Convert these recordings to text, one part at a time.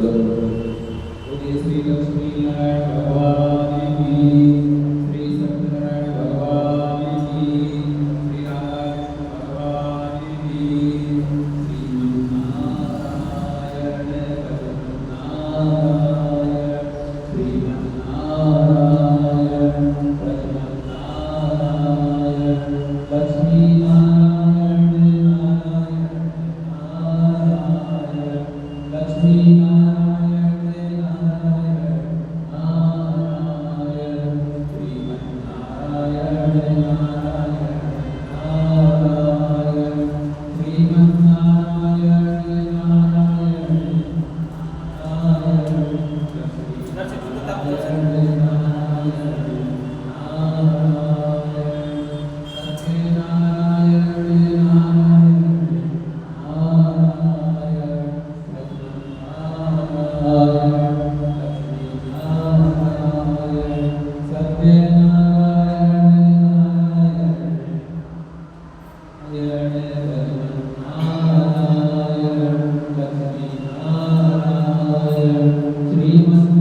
बोलिए श्री लक्ष्मी नारायण भगवान की, श्री सत्यनारायण भगवान की, श्री राधा भगवान की, श्रीमन्नारायण भजनारायण, श्रीमन्नारायण भजनारायण, लक्ष्मी नारायण नारायण लक्ष्मी नारायण नारायण श्रीमन्नारायण नारायण श्रीमन्नारायण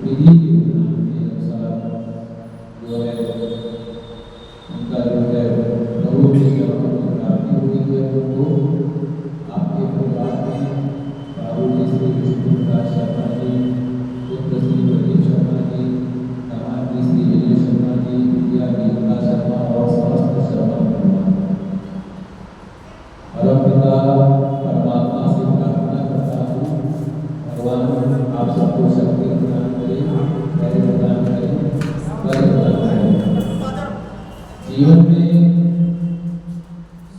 विधि के अनुसार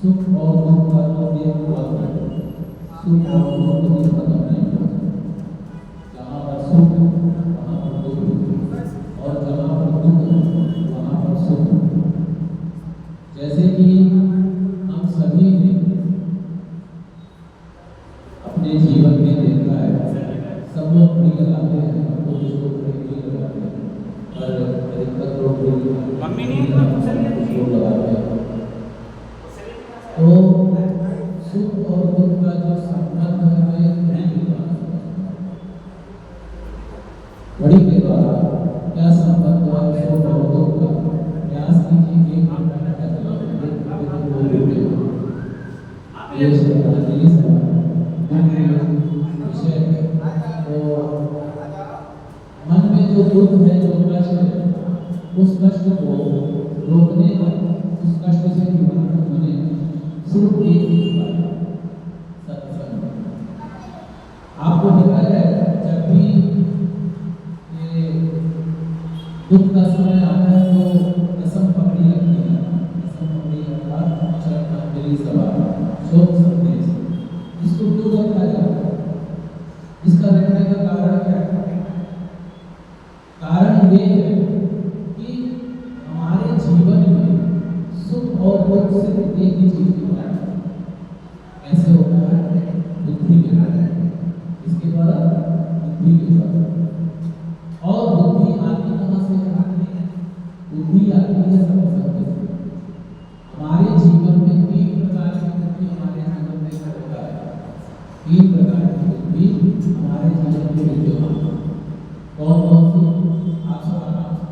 सुख और दुख का तो एक वक्त है, सुख और दुख कभी खत्म नहीं होता। जहाँ पर सुख वहाँ पर दुख, और जहाँ पर दुख वहाँ पर सुख। जैसे कि हम सभी ने अपने जीवन में देखा है, सब लोग फ्री लगाते हैं, हमको जिसको फ्री लगाते हैं, पर अधिकतर लोग कुछ लोग लगाते हैं। तो सुख और दुख का जो संबंध है घड़ी के द्वारा क्या संबंध है सुख और दुख का, प्रयास कीजिए कि मन में जो दुख है, जो कष्ट है, उस कष्ट को रोकने का, उस कष्ट से निवारण होने सिर्फ एक ही उपाय, सत्संग। आपको पता है जब भी ये दुख का समय आता है तो कसम पकड़ी लगती है, कसम पकड़ी अर्थात श्रद्धांजलि सभा, शोक संदेश। इसको क्यों रखा जाता है? इसका रखने का कारण क्या है? कारण ये है कि हमारे जीवन में सुख और दुख से एक ही चीज होता है। ऐसे होता है बुद्धि विकार, इसके द्वारा बुद्धि विकार। और बुद्धि आती कहाँ से है? बुद्धि आती है सत्संग से। हमारे जीवन में तीन प्रकार की बुद्धि हमारे जीवन में होता है, तीन प्रकार की बुद्धि हमारे जीवन में विद्यमान। कौन कौन सी? आप सब आराम से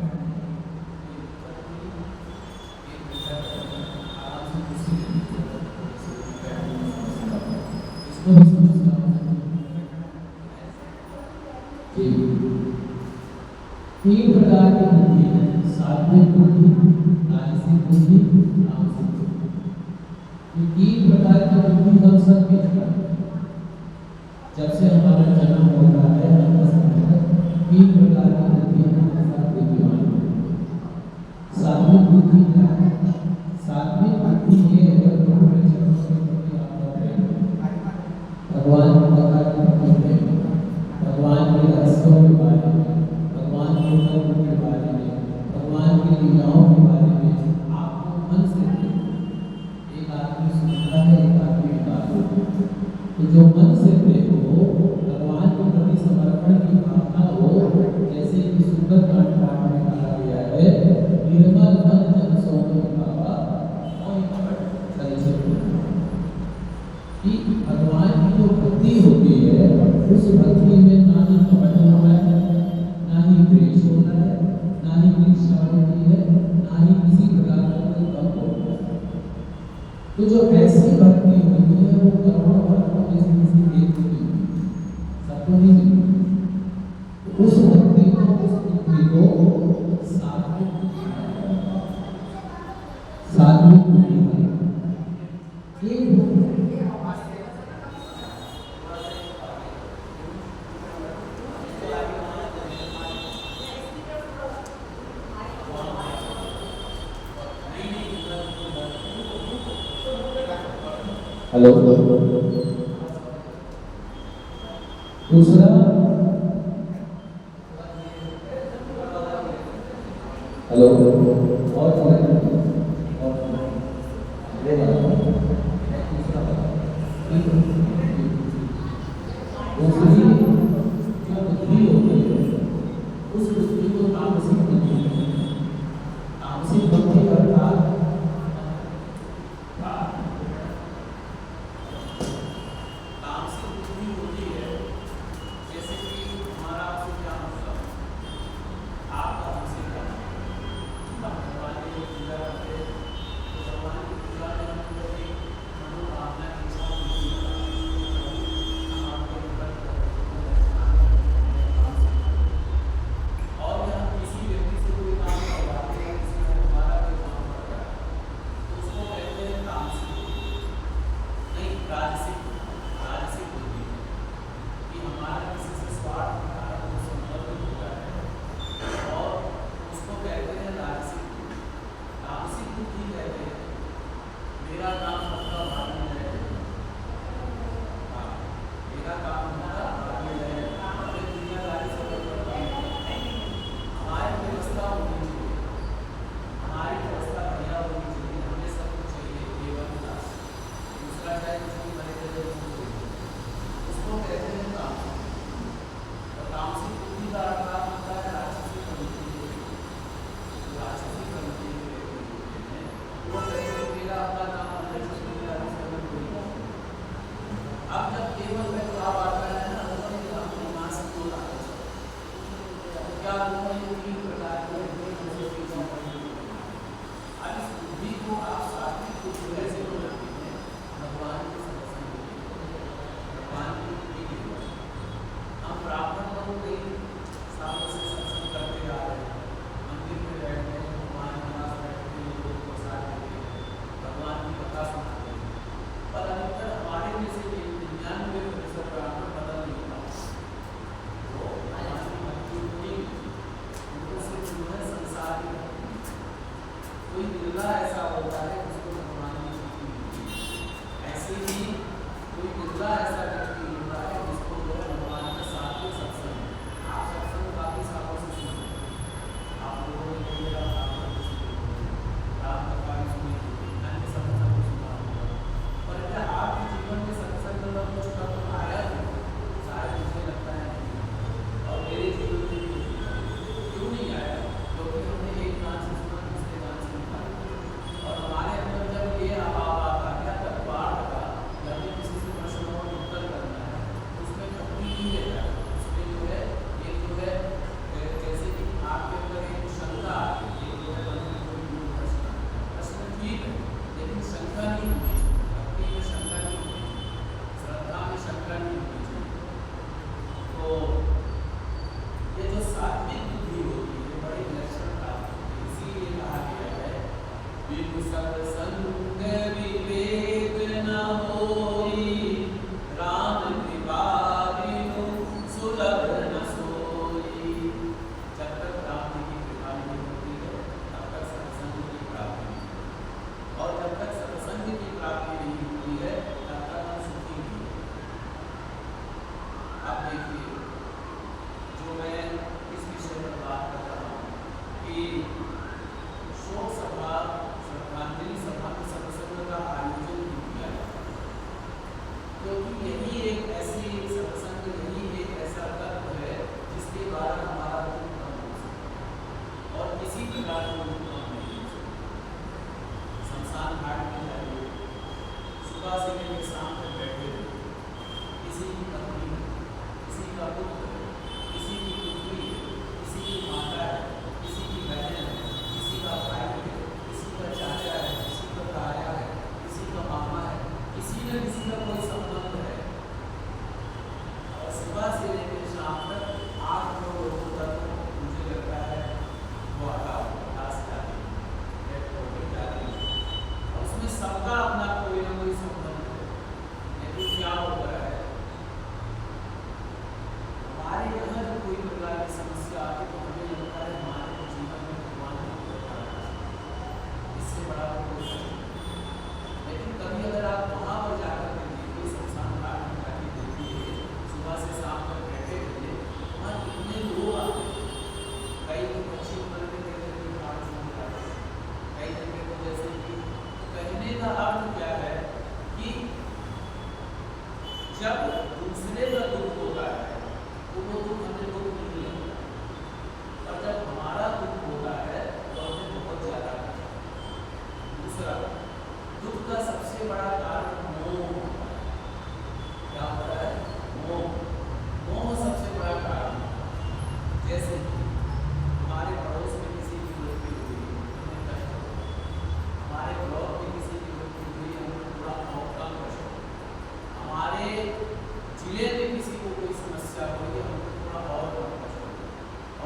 इसको भी समझना चाहिए। तीन प्रकार की बुद्धि है, सात्विक बुद्धि, राजसिक बुद्धि, तामसिक बुद्धि। ये तीन प्रकार की बुद्धि हम सब में है। जब से हमारा जन्म होता है तीन प्रकार की बुद्धि हमारे साथ विद्यमान है। सात्विक बुद्धि क्या है? सात्विक बुद्धि ये है भगवान की कथा के बारे में, भगवान के रहस्यों के बारे में, भगवान के कर्म के बारे में, भगवान की लीलाओं के बारे में आपको मन से एक आदमी सुनता है, एक आदमी बताता। तो जो मन से प्रेम हो, भगवान के प्रति समर्पण की भावना हो, जैसे कि सुंदर कांड पाठ में कहा गया है, निर्मल मन जन सोम भावा और कि भगवान की जो भक्ति होती है, उस भक्ति में ना ही कपट होता है, ना ही द्वेष होता है, ना ही ईर्ष्या होती है, ना ही किसी प्रकार का कोई कम होता है। तो जो ऐसी भक्ति होती है वो करोड़ों भक्तों में से किसी एक को नहीं, सबको नहीं मिलती। उस भक्ति को, उस बुद्धि को सात्विक बुद्धि है। हेलो, दूसरा हेलो और दूसरी जो बुद्धि होती है उस बुद्धि को तामसिक बुद्धि है। तामसिक बुद्धि अर्थात तामसिक बुद्धि होती है जैसे बिनु सत्संग विवेक न होई, राम कृपा बिनु सुलभ न सोई। जब तक राम जी की कृपा नहीं होती है तब तक सत्संग की प्राप्ति नहीं, और जब तक सत्संग की प्राप्ति नहीं होती है तब तक हम सुखी नहीं। अब देखिए, जो मैं इस विषय पर बात कर रहा हूँ कि शोक सभा, श्रद्धांजलि सभा में सत्संग का आयोजन किया जाता है, क्योंकि यही एक ऐसी सत्संग, यही एक ऐसा तत्व है जिसके द्वारा हमारा दुख कम हो सकता और किसी प्रकार का दुख कम नहीं हो सकता। शमशान घाट में जाइए, सुबह से लेकर शाम तक बैठे हो, किसी की पत्नी है, किसी का पुत्र है, किसी की पुत्री है, किसी की माता है, किसी की बहन है, किसी का भाई है, किसी का चाचा है, किसी का ताया है, किसी का मामा है, किसी न किसी का कोई संबंध है, और सुबह से लेकर शाम तक 8-9 लोगों तक मुझे लगता है वो आकाश जाती है, जाती है, और उसमें सबका अपना कोई ना कोई संबंध है। लेकिन क्या होता है, हमारे यहाँ जब कोई प्रकार की समस्या आती तो हमें लगता है हमारे जीवन में भगवान ने कोई इससे बड़ा कोई नहीं। लेकिन कभी अगर आप वहाँ पर जाकर के देखिए, शमशान घाट में जाके देखिए, सुबह से शाम तक बैठे रहिए, वहाँ कितने लोग आते हैं। कई तो अच्छी उम्र के कहते हैं घाट छोड़ जाते हैं, कई जगह तो जैसे कि कहने का अर्थ क्या है कि जब दूसरे का दुख होता है तो वो दुख हमें दुख नहीं लगता, और जब हमारा दुख होता है तो हमें बहुत ज्यादा लगता है। दूसरा, दुख का सबसे बड़ा कारण मोह होता है। क्या होता है? मोह। मोह सबसे बड़ा कारण होता है। जैसे हमारे पड़ोस में किसी की मृत्यु हुई, हमें कष्ट हो, हमारे ब्लॉक में किसी की मृत्यु हुई, हमें पूरा मौका कष्ट हो, हमारे जिले में किसी को कोई समस्या हुई, हमको थोड़ा और कष्ट हो,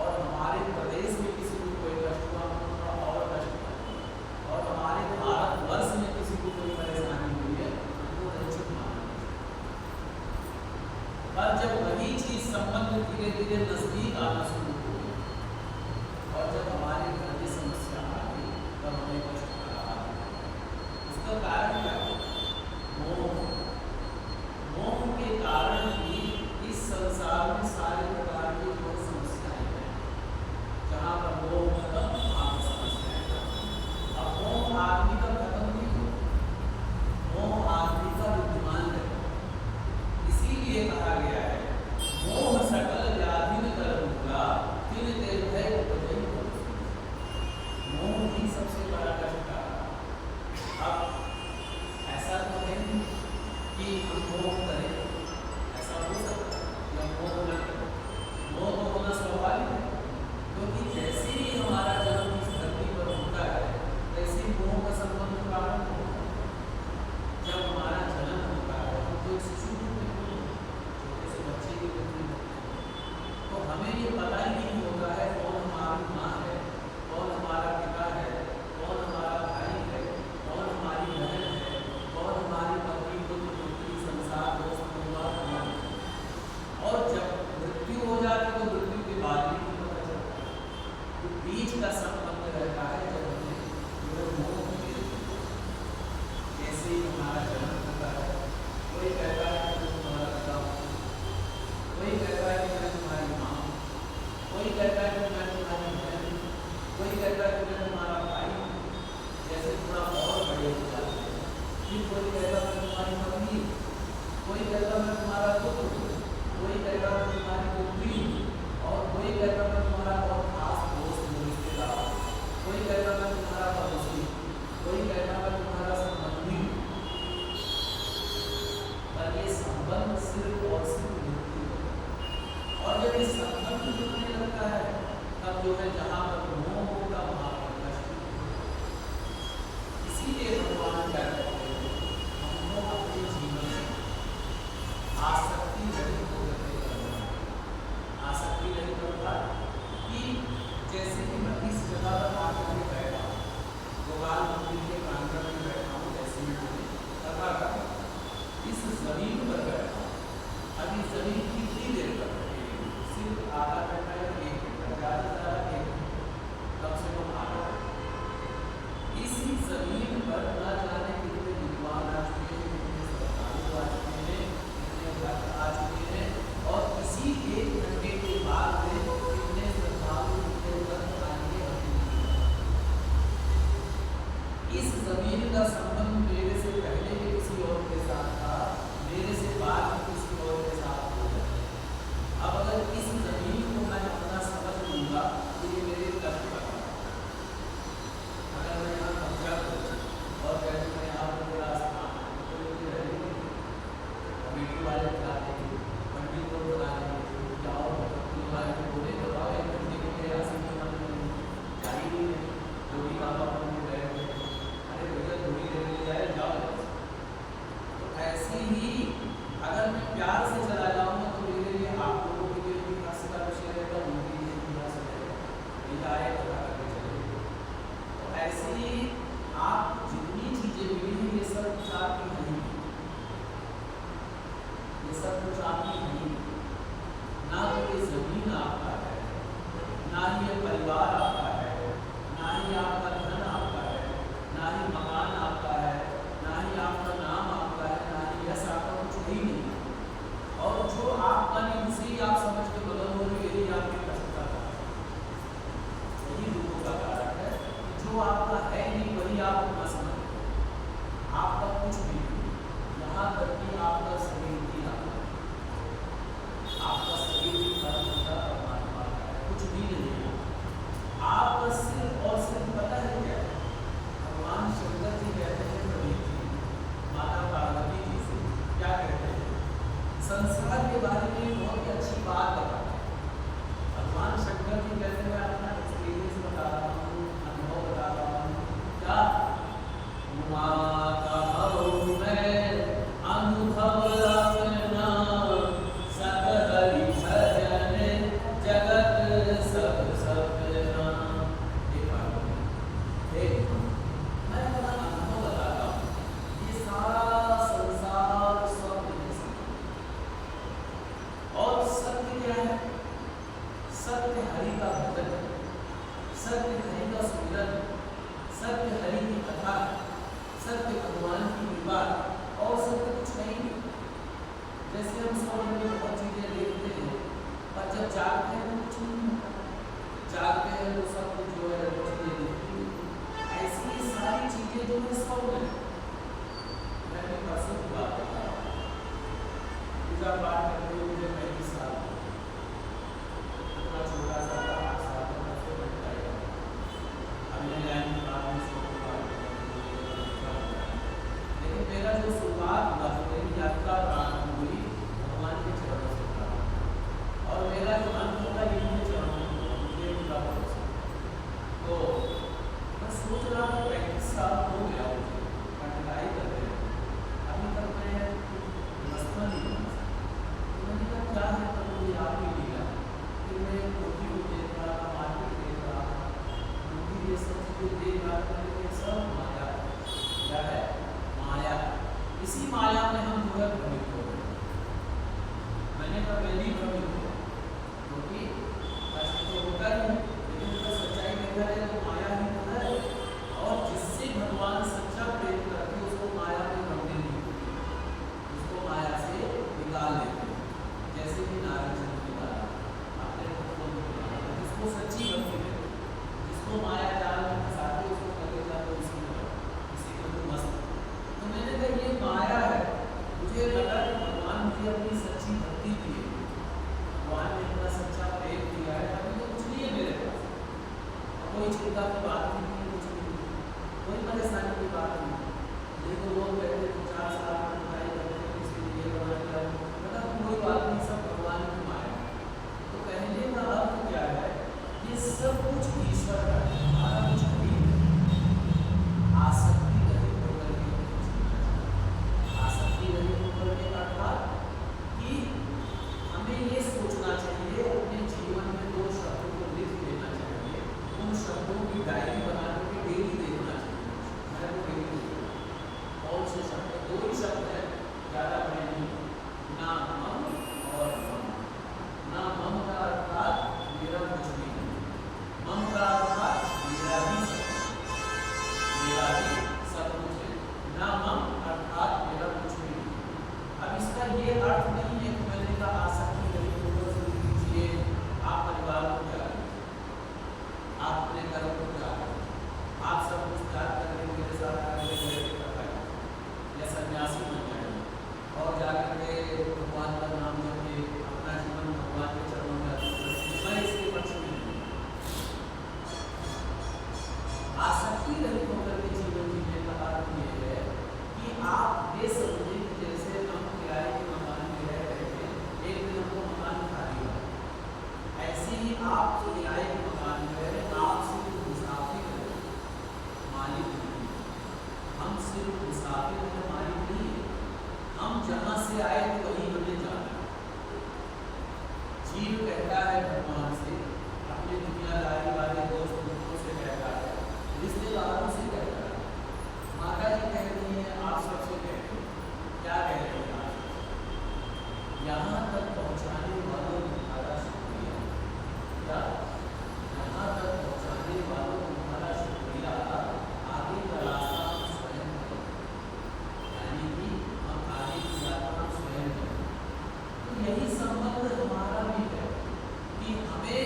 और हमारे प्रदेश में किसी को कोई कष्ट हुआ, हमको थोड़ा और कष्ट हो, और हमारे भारतवर्ष में किसी को कोई परेशानी हुई है, हमको रंजित मानना। पर जब वही चीज संबंध धीरे धीरे नजदीक आना शुरू हो गई, और जब हमारे घर में समस्या आ गई, तब हमें कष्ट आ रहा है। उसका कारण क्या है? मोह। मोह के कारण ही इस संसार में सारे प्रकार की जो समस्याएं हैं, जहाँ पर मोह खत्म वहाँ पर समस्याएं खत्म। अब मोह आदमी का खत्म नहीं हो, मोह आदमी का विद्यमान है। इसीलिए कहा गया है, मोह सकल व्याधि में कर भूला, तिन ते भय उपजई बहुत सुख। मोह ही सबसे बड़ा कष्ट का। अब ऐसा तो है कि हम मोह करें, ऐसा हो सकता है या मोह न करें। मोह तो होना स्वाभाविक है, क्योंकि जैसे ही हमारा जन्म इस धरती पर होता है, वैसे ही मोह का संबंध प्रारंभ होता है। जब हमारा जन्म होता है हम तो एक शिशु होते हैं, छोटे से बच्चे की मृत्यु होती है, तो हमें ये पता ही नहीं होता है कौन हमारी माँ है, कौन हमारा पिता है, कौन हमारा भाई है, कौन हमारी बहन है, कौन हमारी पत्नी, पुत्र, पुत्री, संसार, दोस्त, परिवार हमारे। और जब मृत्यु हो जाती है तो मृत्यु के बाद भी नहीं पता चलता, तो बीच का संबंध रहता है जब हमें केवल मोह होती है। जैसे ही हमारा जन्म होता है, कोई कहता है कि मैं तुम्हारा पिता हूँ, कोई कहता है कि मैं तुम्हारी माँ, कोई कहता है कि मैं तुम्हारी बहन, कोई कहता है कि मैं तुम्हारा भाई हूँ। जैसे थोड़ा और बड़े हो जाते हैं, फिर कोई कहता है मैं तुम्हारी पत्नी, कोई कहता है मैं तुम्हारा पुत्र, कोई कहता है मैं तुम्हारी पुत्री, और कोई कहता है मैं तुम्हारा बहुत खास दोस्त रिश्तेदार, कोई कहता है मैं तुम्हारा पड़ोसी, कोई कहता है मैं तुम्हारा संबंधी। पर ये संबंध सिर्फ और सिर्फ मृत्यु है। और जब ये संबंध जुड़ने लगता है, तब जो है जहाँ पर मोह होगा वहाँ पर कष्ट होगा। इसीलिए भगवान क्या कहते हैं, हमको अपने जीवन में आसक्ति रहित होकर करना है। आसक्ति रहित होगा कि जैसे कि मैं इस जगह पर आकर के बैठा, गोपाल मंदिर के का संबंध मेरे से पहले के किसी और के साथ था, मेरे से बाद में किसी और के साथ हो जाए। अब अगर इस जमीन को मैं अपना समझ लूंगा तो ये मेरे कर्म का काम है। अगर मैं यहाँ कब्जा करूँ और कहूँ मैं यहाँ पर मेरा स्थान है, तो मुझे रहेंगे कमेटी वाले बुला देंगे, पंडित को बुला देंगे, जाओ पंडित वाले को बोले तो आओ 1 घंटे के लिए यहाँ से जा ही नहीं है, जो भी बाबा को गए हुए, अरे भैया थोड़ी देर के लिए जाए जाओ। तो ऐसे ही अगर मैं प्यार से चला जाऊंगा तो मेरे लिए आप लोगों के लिए भी हंस का विषय रहेगा, उनके लिए भी हंस रहेगा, ये आए पता करके चलेगा। तो ऐसे ही आप जितनी चीजें मिली ये सब कुछ आपकी नहीं, ये सब कुछ आपकी नहीं, ना तो ये जमीन आपका है, ना ही ये परिवार आपका है, ना ही आपका धन आपका है, ना ही मकान आपका है, ना ही आपका नाम आपका है, ना ही यश आपका, कुछ ही नहीं। और जो आपका नहीं उसे ही आप समझ के बदल हो रहे, यही आपके कष्ट का कारण है, यही दुखों का कारण है। जो आपका है नहीं वही आप अपना समझ, आपका कुछ भी नहीं, यहाँ तक कि आपका शरीर भी आपका शरीर भी परमात्मा परमात्मा का है, कुछ भी नहीं है। आपका सिर्फ और सिर्फ पता है क्या, भगवान शंकर जी कहते हैं कबीर जी माता पार्वती जी से क्या कहते हैं, संसार के बारे में बहुत ही अच्छी बात बताते हैं। भगवान शंकर जी कहते हैं मैं अपना एक्सपीरियंस बता रहा हूँ, अनुभव बता रहा हूँ, क्या माता हूँ मैं अनुभव अपना सब हरि भजन जगत सब सपना। मैं अपना अनुभव बताता हूँ, ये सारा संसार स्वप्न है। और सत्य क्या है, सत्य हरि का भजन, सत्य हरि का सुमिरन, सत्य हरि की कथा, सत्य भगवान की कृपा, और सत्य कुछ नहीं। जैसे हम स्वप्न में बहुत चीजें देखते हैं पर जब जागते हैं तो कुछ नहीं होता, जागते हैं तो सब कुछ जो है चीजें दिखती हैं। ऐसी सारी चीजें जो है स्वप्न है। मैंने परसों की बात बता रहा हूँ, पूजा पाठ करते हुए मुझे 35 साल इतना छोटा सा था, 8 साल का मैं फिर बैठा गया। अगले लाइन में बाद में लेकिन मेरा जो शुरुआत हुआ, जो मेरी यात्रा प्रारंभ हुई भगवान के चरणों से प्रारंभ, और मेरा जो अंत होगा इनके चरणों में होगा, मुझे उनका भरोसा। तो मैं सोच रहा था 35 साल हो गया मुझे पढ़ाई करते हैं, अभी तक मैं व्यवस्था नहीं बना सकता। मुसाफिर हैं हमारी नहीं है। हम जहाँ से आए तो वहीं हमें जाना है। जीव कहता है भगवान से, अपने दुनियादारी वाले दोस्तों से कहता है, रिश्तेदारों से कहता है, माता जी कह रही है, आप सबसे कह रहे हैं, क्या कह रहे हैं आप? यहाँ तक पहुँचाने वालों तुम्हारा शुक्रिया, क्या यहाँ तक पहुँचाने वालों तुम्हारा शुक्रिया, आगे का रास्ता हम स्वयं करें, यानी कि हम आगे की यात्रा स्वयं करें। तो यही संबंध हमारा भी है कि हमें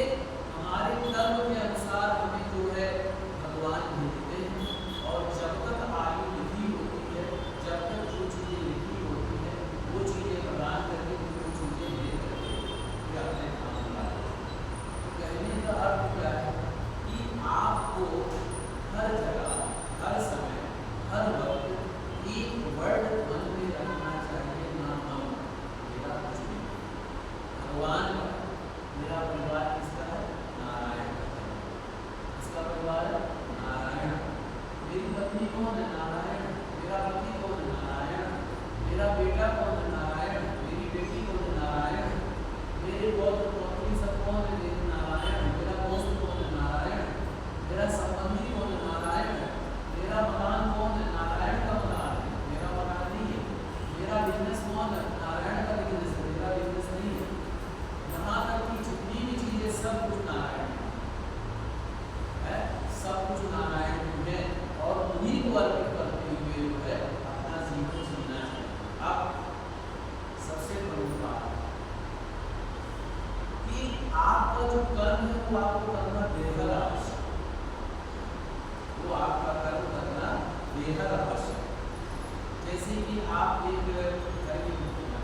हमारे कर्म के अनुसार हमें जो है भगवान भेजते हैं, और जब तक आयु लिखी होती है, जब तक जो चीज़ें लिखी होती है वो चीज़ें प्रदान करके वो चीज़ें ले करके ये अपने काम लाए। तो कहने का अर्थ क्या है कि आपको हर जगह, हर समय, हर वक्त एक वर्ड मन में रखना चाहिए, ना हम मेरा कुछ नहीं, भगवान का। मेरा परिवार किसका है? नारायण का। इसका परिवार नारायण। मेरी पत्नी कौन है? नारायण। मेरा पति कौन है? नारायण। मेरा बेटा कौन है? नारायण। मेरी बेटी कौन है? नारायण। मेरे पौत्र पौत्री सब कौन है? मेरे नारायण। मेरा दोस्त कौन है? नारायण। मेरा संबंधी कौन है? नारायण। मेरा मकान कौन है? नारायण का मकान है, मेरा मकान नहीं है। मेरा बिजनेस कौन है? नारायण का बिजनेस है, मेरा बिजनेस नहीं है। यहाँ तक कि जितनी भी चीजें सब कुछ नारायण है, सब कुछ नारायण है, और उन्हीं को अर्पित करते हुए जो है अपना जीवन जीना चाहिए। अब सबसे बड़ी बात कि आपका जो कर्म है वो आपको करना बेहद आवश्यक, वो आपका कर्म करना बेहद आवश्यक। जैसे कि आप एक घर की मुखिया,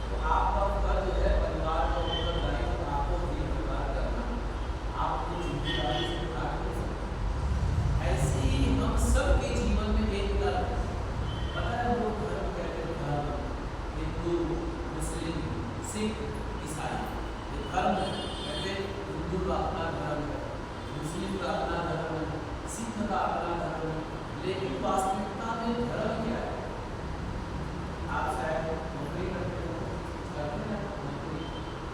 तो आपका कर्ज है परिवार का उत्तरदायित्व आपको देखभाल करना, आपको जिम्मेदारी से उठाने सकते। ऐसे ही हम सबके जीवन में एक कर्म, पता है वो धर्म कहते हैं, धर्म हिंदू, मुस्लिम, सिख, ईसाई, ये धर्म है। कहते हिंदू का अपना धर्म है, मुस्लिम का अपना धर्म है, सिख का अपना धर्म है, लेकिन वास्तविकता में धर्म क्या है? आप शायद नौकरी करते हो, नौकरी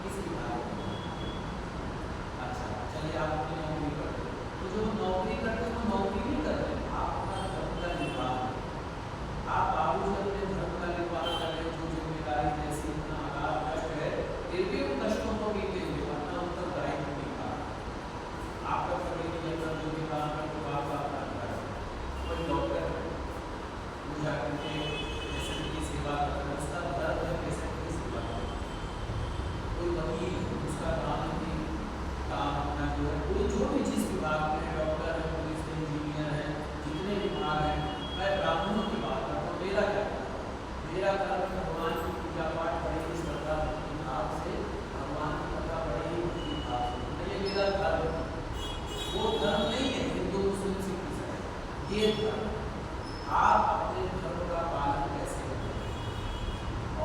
किस विभाग में? अच्छा, चलिए आप अपनी नौकरी करते हो, तो जो नौकरी करते हो नौकरी नहीं कर रहे, आप अपना धर्म का निर्वाह, आप बाबू जी अपने धर्म का निर्वाह कर रहे हो। जो जिम्मेदारी जैसी इतना आघात कष्ट है, फिर भी उन कष्टों को बीते हुए अपना उत्तरदायित्व निभा। आपका कभी भी अंदर जो भी काम करते हो आपका अपना है, कोई डॉक्टर है वो जाकर के पेशेंट की सेवा करता है, उसका धर्म है पेशेंट की सेवा करना। कोई वकील उसका काम है, काम अपना जो है, कोई जो भी जिस विभाग में है, डॉक्टर है, पुलिस है, इंजीनियर है, जितने विभाग हैं, मैं ब्राह्मणों की बात करता हूँ। मेरा क्या है? मेरा कर्म भगवान की पूजा पाठ बड़े ही श्रद्धा भक्ति भाव से, भगवान की कथा बड़े ही भक्ति भाव से, ये मेरा धर्म है। वो धर्म नहीं है हिंदू मुस्लिम सिख ईसाई, ये धर्म। आप अपने धर्म का पालन कैसे करते हैं,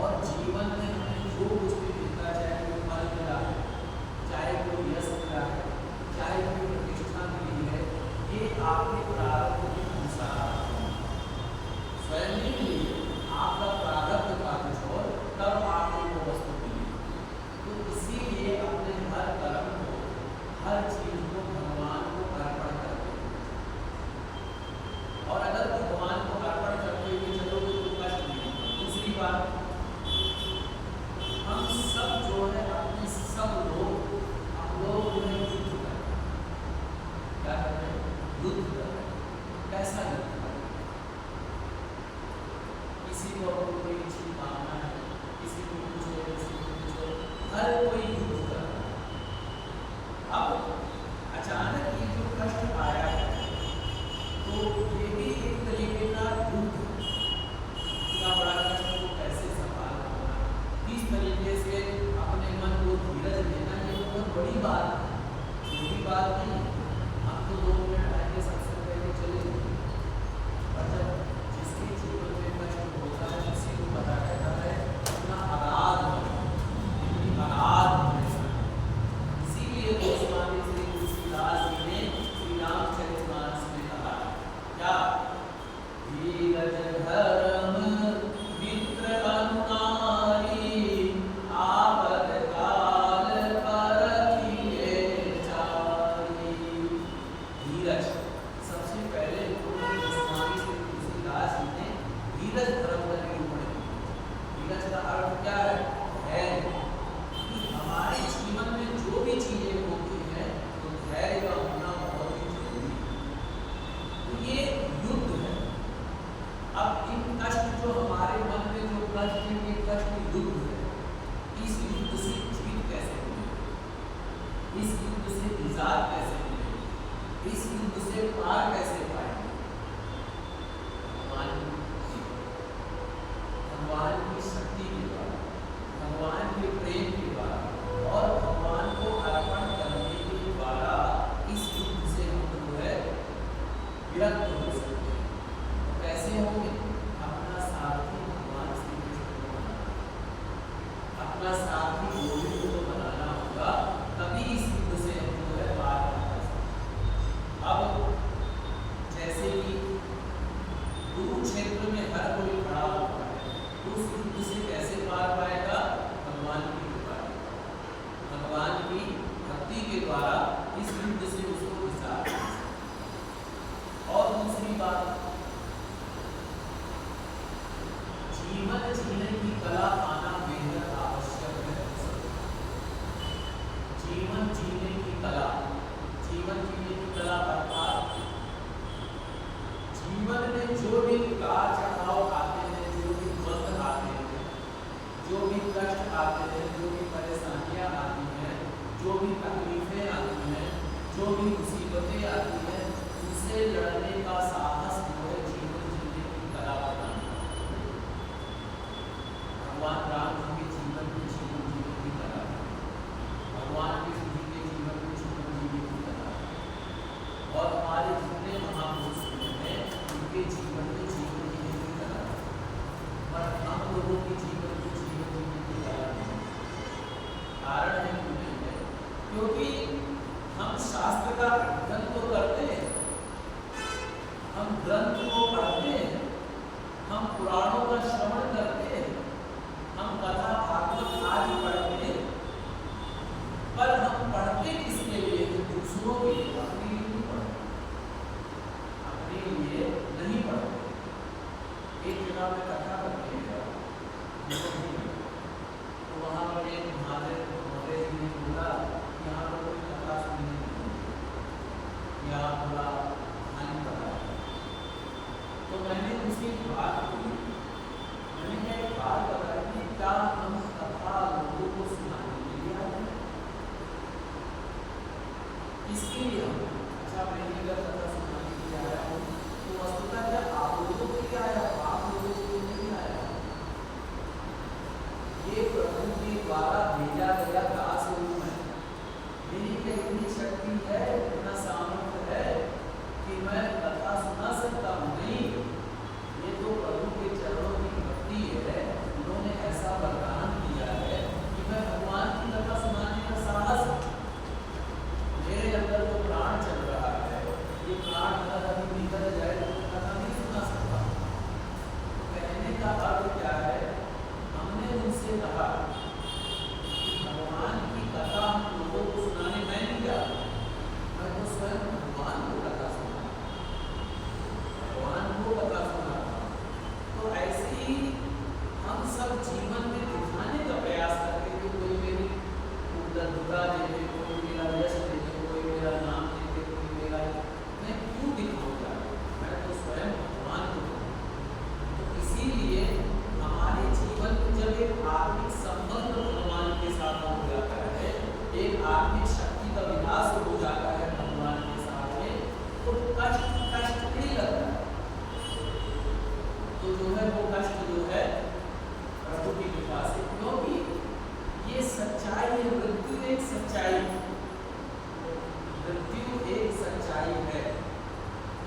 और जीवन में हमें जो कुछ भी मिलता है, चाहे कोई फल मिला है, चाहे कोई यश मिला है, चाहे कोई प्रतिष्ठा मिली है, ये आपके प्रारब्ध के अनुसार स्वयं नहीं मिली, आपका प्रारब्ध का कुछ और, तब आपको वो वस्तु मिली। तो इसीलिए अपने हर कर्म को, हर चीज को भगवान को अर्पण करते हैं। और अगर भगवान को अर्पण करते हुए चलोगे तो कष्ट नहीं होगा। दूसरी बात, हम सब जो है अपने सब लोग, हम लोग जो है युद्ध कर रहे हैं। क्या कर रहे हैं? युद्ध कर रहे हैं। कैसा युद्ध कर रहे हैं? किसी को अगर कोई चीज मांगना है, किसी को कुछ है, किसी को कुछ है, हर कोई युद्ध कर रहा है। अब अचानक ये जो कष्ट आया है, तो ये भी एक तरीके का युद्ध है। इतना बड़ा कष्ट को कैसे संभालना, किस तरीके से अपने मन को धीरज देना, ये बहुत बड़ी बात है, छोटी बात नहीं है। हम तो 2 मिनट आएंगे सबसे पहले चले, और जब जिसके जीवन में कष्ट होता है उसी को पता कहता है अपना अगाध, इतनी अगाध धीरज धर्म का निरूपण है। धीरज का अर्थ क्या है? धैर्य। कि हमारे जीवन में जो भी चीजें होती हैं तो धैर्य का होना बहुत ही जरूरी है। तो ये युद्ध है। अब इन कष्ट जो हमारे मन में जो कष्ट है, ये कष्ट युद्ध है। इस युद्ध से जीत कैसे मिले, इस युद्ध से निजात कैसे मिले, इस युद्ध से पार कैसे पाएंगे? भगवान की शक्ति के द्वारा, भगवान के प्रेम के द्वारा और भगवान को अर्पण करने के द्वारा इस युद्ध से हम जो है विरक्त हो सकते हैं। तो कैसे होंगे? अपना साथी भगवान श्री कृष्ण को बनाना, अपना साथी गोविंद को बनाना होगा, तभी इस युद्ध से हम जो है पार पा सकते। अब जैसे कि कुरुक्षेत्र में हर कोई खड़ा होता है, उस युद्ध से कैसे पार पाएगा? भगवान की कृपा, भगवान की भक्ति के द्वारा इस युद्ध से उसको विचार। और दूसरी बात, जीवन जीने की कला आना बेहद आवश्यक है। जीवन जीने की कला, जीवन जीने की कला अर्थात जीवन में जो भी उतार चढ़ाव आते हैं, जो भी दुख आते हैं, जो भी कष्ट आते हैं, जो भी परेशानियां आती हैं, जो भी तकलीफें आती हैं, जो भी मुसीबतें आती हैं, उनसे लड़ने का साहस जो है जीवन जीने की कला बताना। भगवान राम जी के जीवन में जीवन जीने की कला, भगवान कृष्ण जी के जीवन में जीवन जीने की कला, और हमारे जितने महापुरुष हैं उनके जीवन में जीवन जीने की कला, पर हम लोगों के जीवन में जीवन जीने की कला नहीं। कारण है क्यों नहीं है? क्योंकि हम शास्त्र का अध्ययन तो करते हैं, हम ग्रंथ को पढ़ते हैं, हम पुराणों का श्रवण करते हैं, हम कथा भागवत आदि पढ़ते हैं, पर हम पढ़ते किसके लिए? दूसरों के लिए, अपने लिए नहीं पढ़ते, अपने लिए नहीं पढ़ते। एक जगह में कथा करते हैं तो वहाँ पर एक महोदय जी ने बोला कि यहाँ पर कोई कथा सुनने नहीं, यहाँ पूरा हानि पता है। तो मैंने उनसे एक बात की, मैंने क्या एक बात बताई कि क्या हम कथा लोगों को सुनाने के लिए आते हैं? किसके लिए हम? अच्छा, मैं ये अगर कथा सुनाने के लिए आया हूँ तो वस्तुतः क्या आप लोगों के लिए आया, आप लोगों के लिए नहीं आया। ये प्रभु के द्वारा भेजा गया दास रूप है। मेरी क्या इतनी शक्ति है, इतना सामर्थ्य है कि मैं कथा सुना सकता हूँ? नहीं, ये तो प्रभु के चरणों की भक्ति है। उन्होंने ऐसा वरदान दिया है कि मैं भगवान की कथा सुनाने का साहस, मेरे अंदर तो प्राण चल रहा है, ये प्राण अगर अभी निकल जाए तो कथा नहीं सुना सकता। कहने का अर्थ क्या है? हमने उनसे कहा कि भगवान की कथा हम लोगों को सुनाने मैं नहीं गया, मैं तो स्वयं भगवान को कथा सुना, भगवान को कथा सुना। तो ऐसे ही हम सब जीवन में दिखाने का प्रयास करते कि कोई मेरी उदारता दे, कोई मेरा यश दे, कोई मेरा नाम दे, कोई मेरा, मैं क्यों दिखाऊंगा? मैं तो स्वयं भगवान को। तो इसीलिए हमारे जीवन में जब एक आत्मिक संबंध भगवान के साथ हो जाता है, एक आत्मिक शक्ति का विकास हो जाता है भगवान के साथ में, तो कष्ट नहीं लगता। तो जो है वो कष्ट जो है प्रभु की कृपा से, क्योंकि ये सच्चाई है। मृत्यु एक सच्चाई, मृत्यु एक सच्चाई है,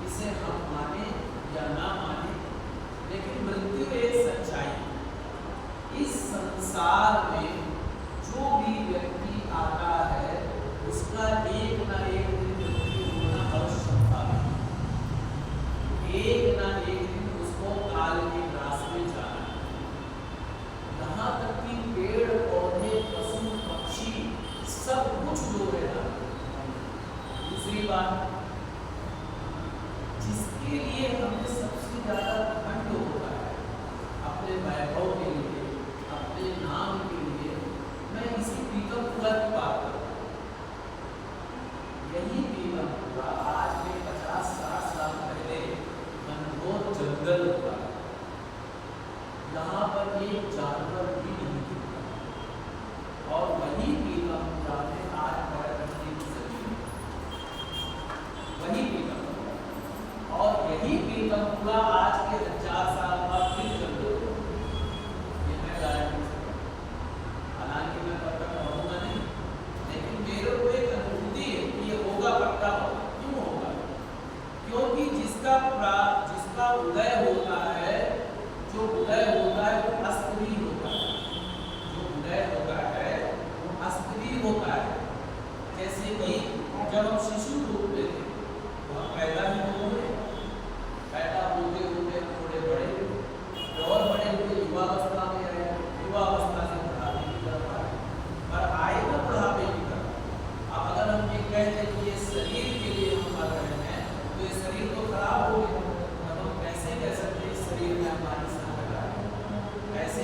इसे हम माने या ना माने, लेकिन मृत्यु एक सच्चाई। इस संसार में जो भी व्यक्ति आता है उसका एक ना एक दिन मृत्यु होना अवश्य था। एक ना एक दिन उसको काल के ग्रास में जाना है। यहाँ तक कि पेड़ पौधे पशु पक्षी सब कुछ जो है। दूसरी बात, जिसके लिए हमें सबसे ज्यादा घमंड होता है,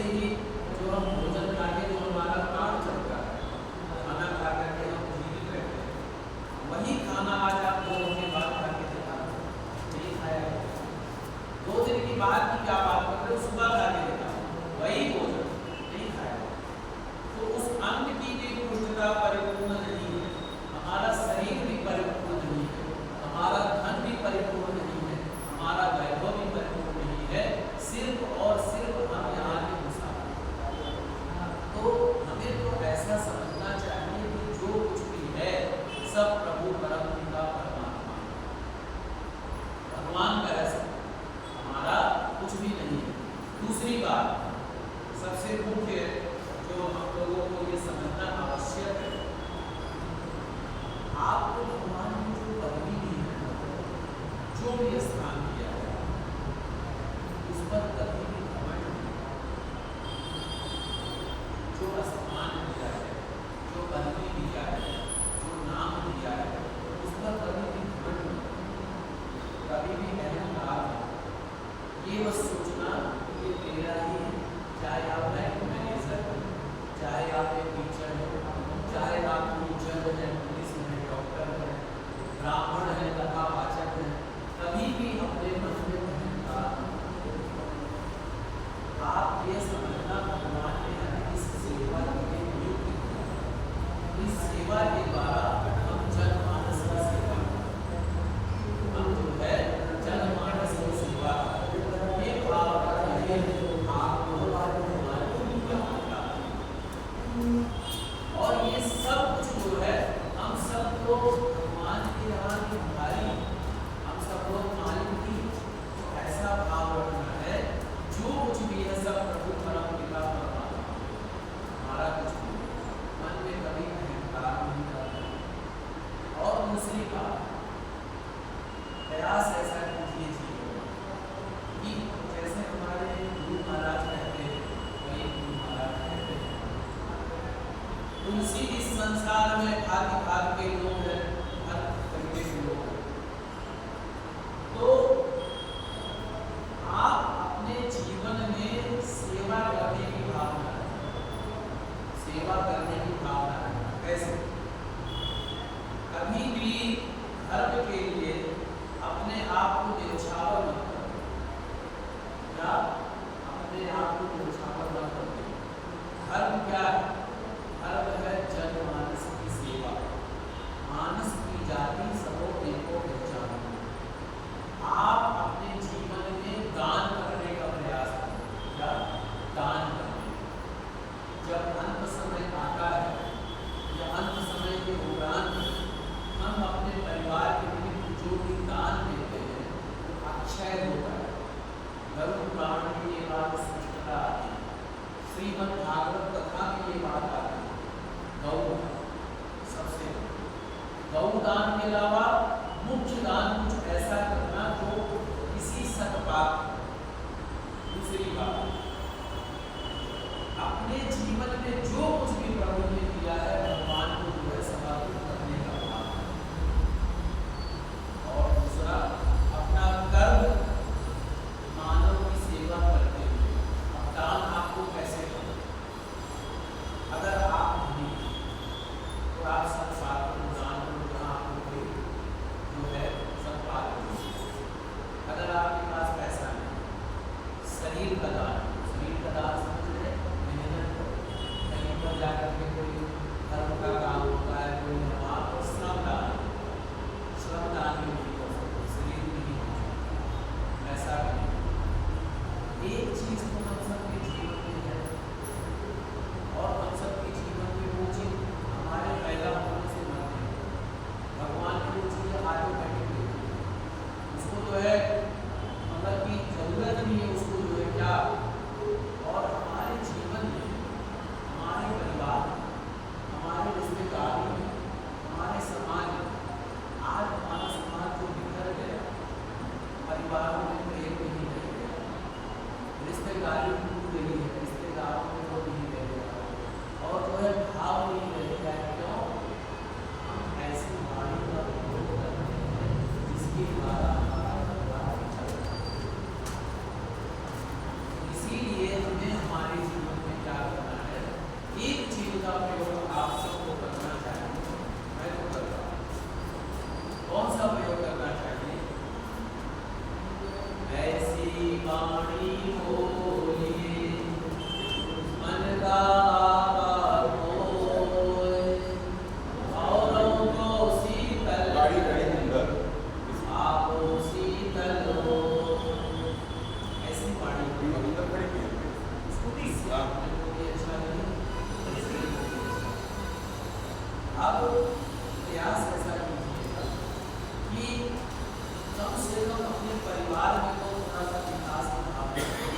वैसे ही जो हम भोजन खा के जो हमारा प्राण चलता है, खाना खा करके हम जीवित रहते हैं, वही खाना आज आप 2 दिन के बाद खा के देखा नहीं खाया। 2 दिन की बाद की क्या बात कर रहे हो, सुबह खा के देखा वही भोजन नहीं खाया। तो उस अंग की भी पुष्टता परिपूर्ण नहीं है, हमारा शरीर भी परिपूर्ण नहीं है, हमारा धन भी परिपूर्ण नहीं है, हमारा वैभव भी परिपूर्ण नहीं है, सिर्फ और सिर्फ हम यहाँ के मुसाफिर। तो हमें तो ऐसा समझना चाहिए कि जो कुछ भी है सब प्रभु परम पिता परमात्मा भगवान का है, सब हमारा कुछ भी नहीं है। दूसरी बात सबसे मुख्य जो हम लोगों को ये समझना आवश्यक है, आपको भगवान ने जो पदवी दी है, जो भी स्थान दिया है, उस पर कभी भी घमंड नहीं। जो स्थान दिया है, जो पदवी दिया है, जो नाम दिया है, उस पर कभी भी घमंड नहीं, कभी भी अहंकार नहीं। ये बस सोचना ये तेरा ही है, चाहे आप बैंक मैनेजर हो, चाहे आप एक टीचर हो, चाहे आप जज हैं, पुलिस हैं, डॉक्टर हैं, ब्राह्मण हैं, कथावाचक हैं, कभी भी अपने मन में अहंकार आप ये समझना भगवान ने हमें इस सेवा के लिए नियुक्त किया। इस सेवा के द्वारा हम जनमानस की सेवा, हम जो है जनमानस की सेवा ये भाव रखिए, आपको भगवान को मिलता है। और ये सब कुछ जो है हम सब लोग भगवान के यहाँ की भिखारी, हम सब लोग मालिक की, ऐसा भाव रखना है। जो कुछ भी है सब प्रभु परम पिता परमात्मा, हमारा कुछ भी मन में कभी अहंकार नहीं करना। और दूसरी बात, प्रयास ऐसा कीजिए जीवन कि जैसे हमारे गुरु महाराज कहते हैं वही गुरु महाराज कहते हैं, तुलसी इस संसार में भांति भांति के लोग हैं, हर तरीके के लोग हैं। तो आप अपने जीवन में सेवा करने की भावना है, सेवा करने की भावना है। कैसे? कभी भी धर्म के लिए अपने आप को न्यौछावर मत करो, या अपने आप को न्यौछावर मत करो। धर्म क्या है? धर्म है जनमानस की सेवा, मानस की जाति सबो एको पहचानो। आप अपने जीवन में दान करने का प्रयास करें, या दान करें। जब अंत समय आता है या अंत समय के उपरांत हम अपने परिवार के लिए जो भी दान देते हैं वो अक्षय होता है। गरुड़ पुराण में ये बात स्पष्टता आती है, श्रीमद् भागवत कथा में ये बात आती है। गौदान सबसे, गौदान के अलावा मुख्य दान कुछ ऐसा करना जो किसी सत्पात्र। दूसरी बात, अपने जीवन में जो कुछ भी प्रभु ने दिया है भगवान को जो है समर्पित करने का भाव। और दूसरा, अपना कर्म मानव की सेवा करते हुए। अब दान आपको कैसे करना? अगर आप नहीं तो आप सत्पात्र को दान करो, जहाँ आपको कोई जो है सत्पात्र। अगर आपके पास पैसा नहीं, शरीर का दान, शरीर का दान समझ रहे, मेहनत करो, कहीं पर जाकर के कोई धर्म का काम होता है, कोई वहाँ पर श्रम दान भी नहीं कर सकते, शरीर भी नहीं हो सकता, ऐसा नहीं। एक चीज तो हम सबके जीवन में है, और हम सबके जीवन में वो चीज हमारे पैदा होने से बनती है। भगवान ने वो चीज़ ऑटोमेटिकली, उसको जो है मतलब कि जरूरत नहीं है उसको जो है क्या। और हमारे जीवन में, हमारे परिवार, हमारे रिश्तेदारों में, हमारे समाज में, आज हमारा समाज जो बिखर गया, परिवारों में प्रेम नहीं रह गया, रिश्तेदारी टूट गई है, रिश्तेदारों में वो नहीं रह गया, और जो है भाव नहीं रह गया। क्यों? हम ऐसी वाणी का उपयोग करते हैं जिसके द्वारा हमारा परिवार चल रहा है। इसीलिए हमें हमारे इधर खड़ी की है। स्कूटी से हाँ। वो भी अच्छा लगे और इसलिए वो भी अच्छा। अब प्रयास ऐसा कीजिएगा कि कम से कम अपने परिवार में तो थोड़ा सा विकास का भाव रखें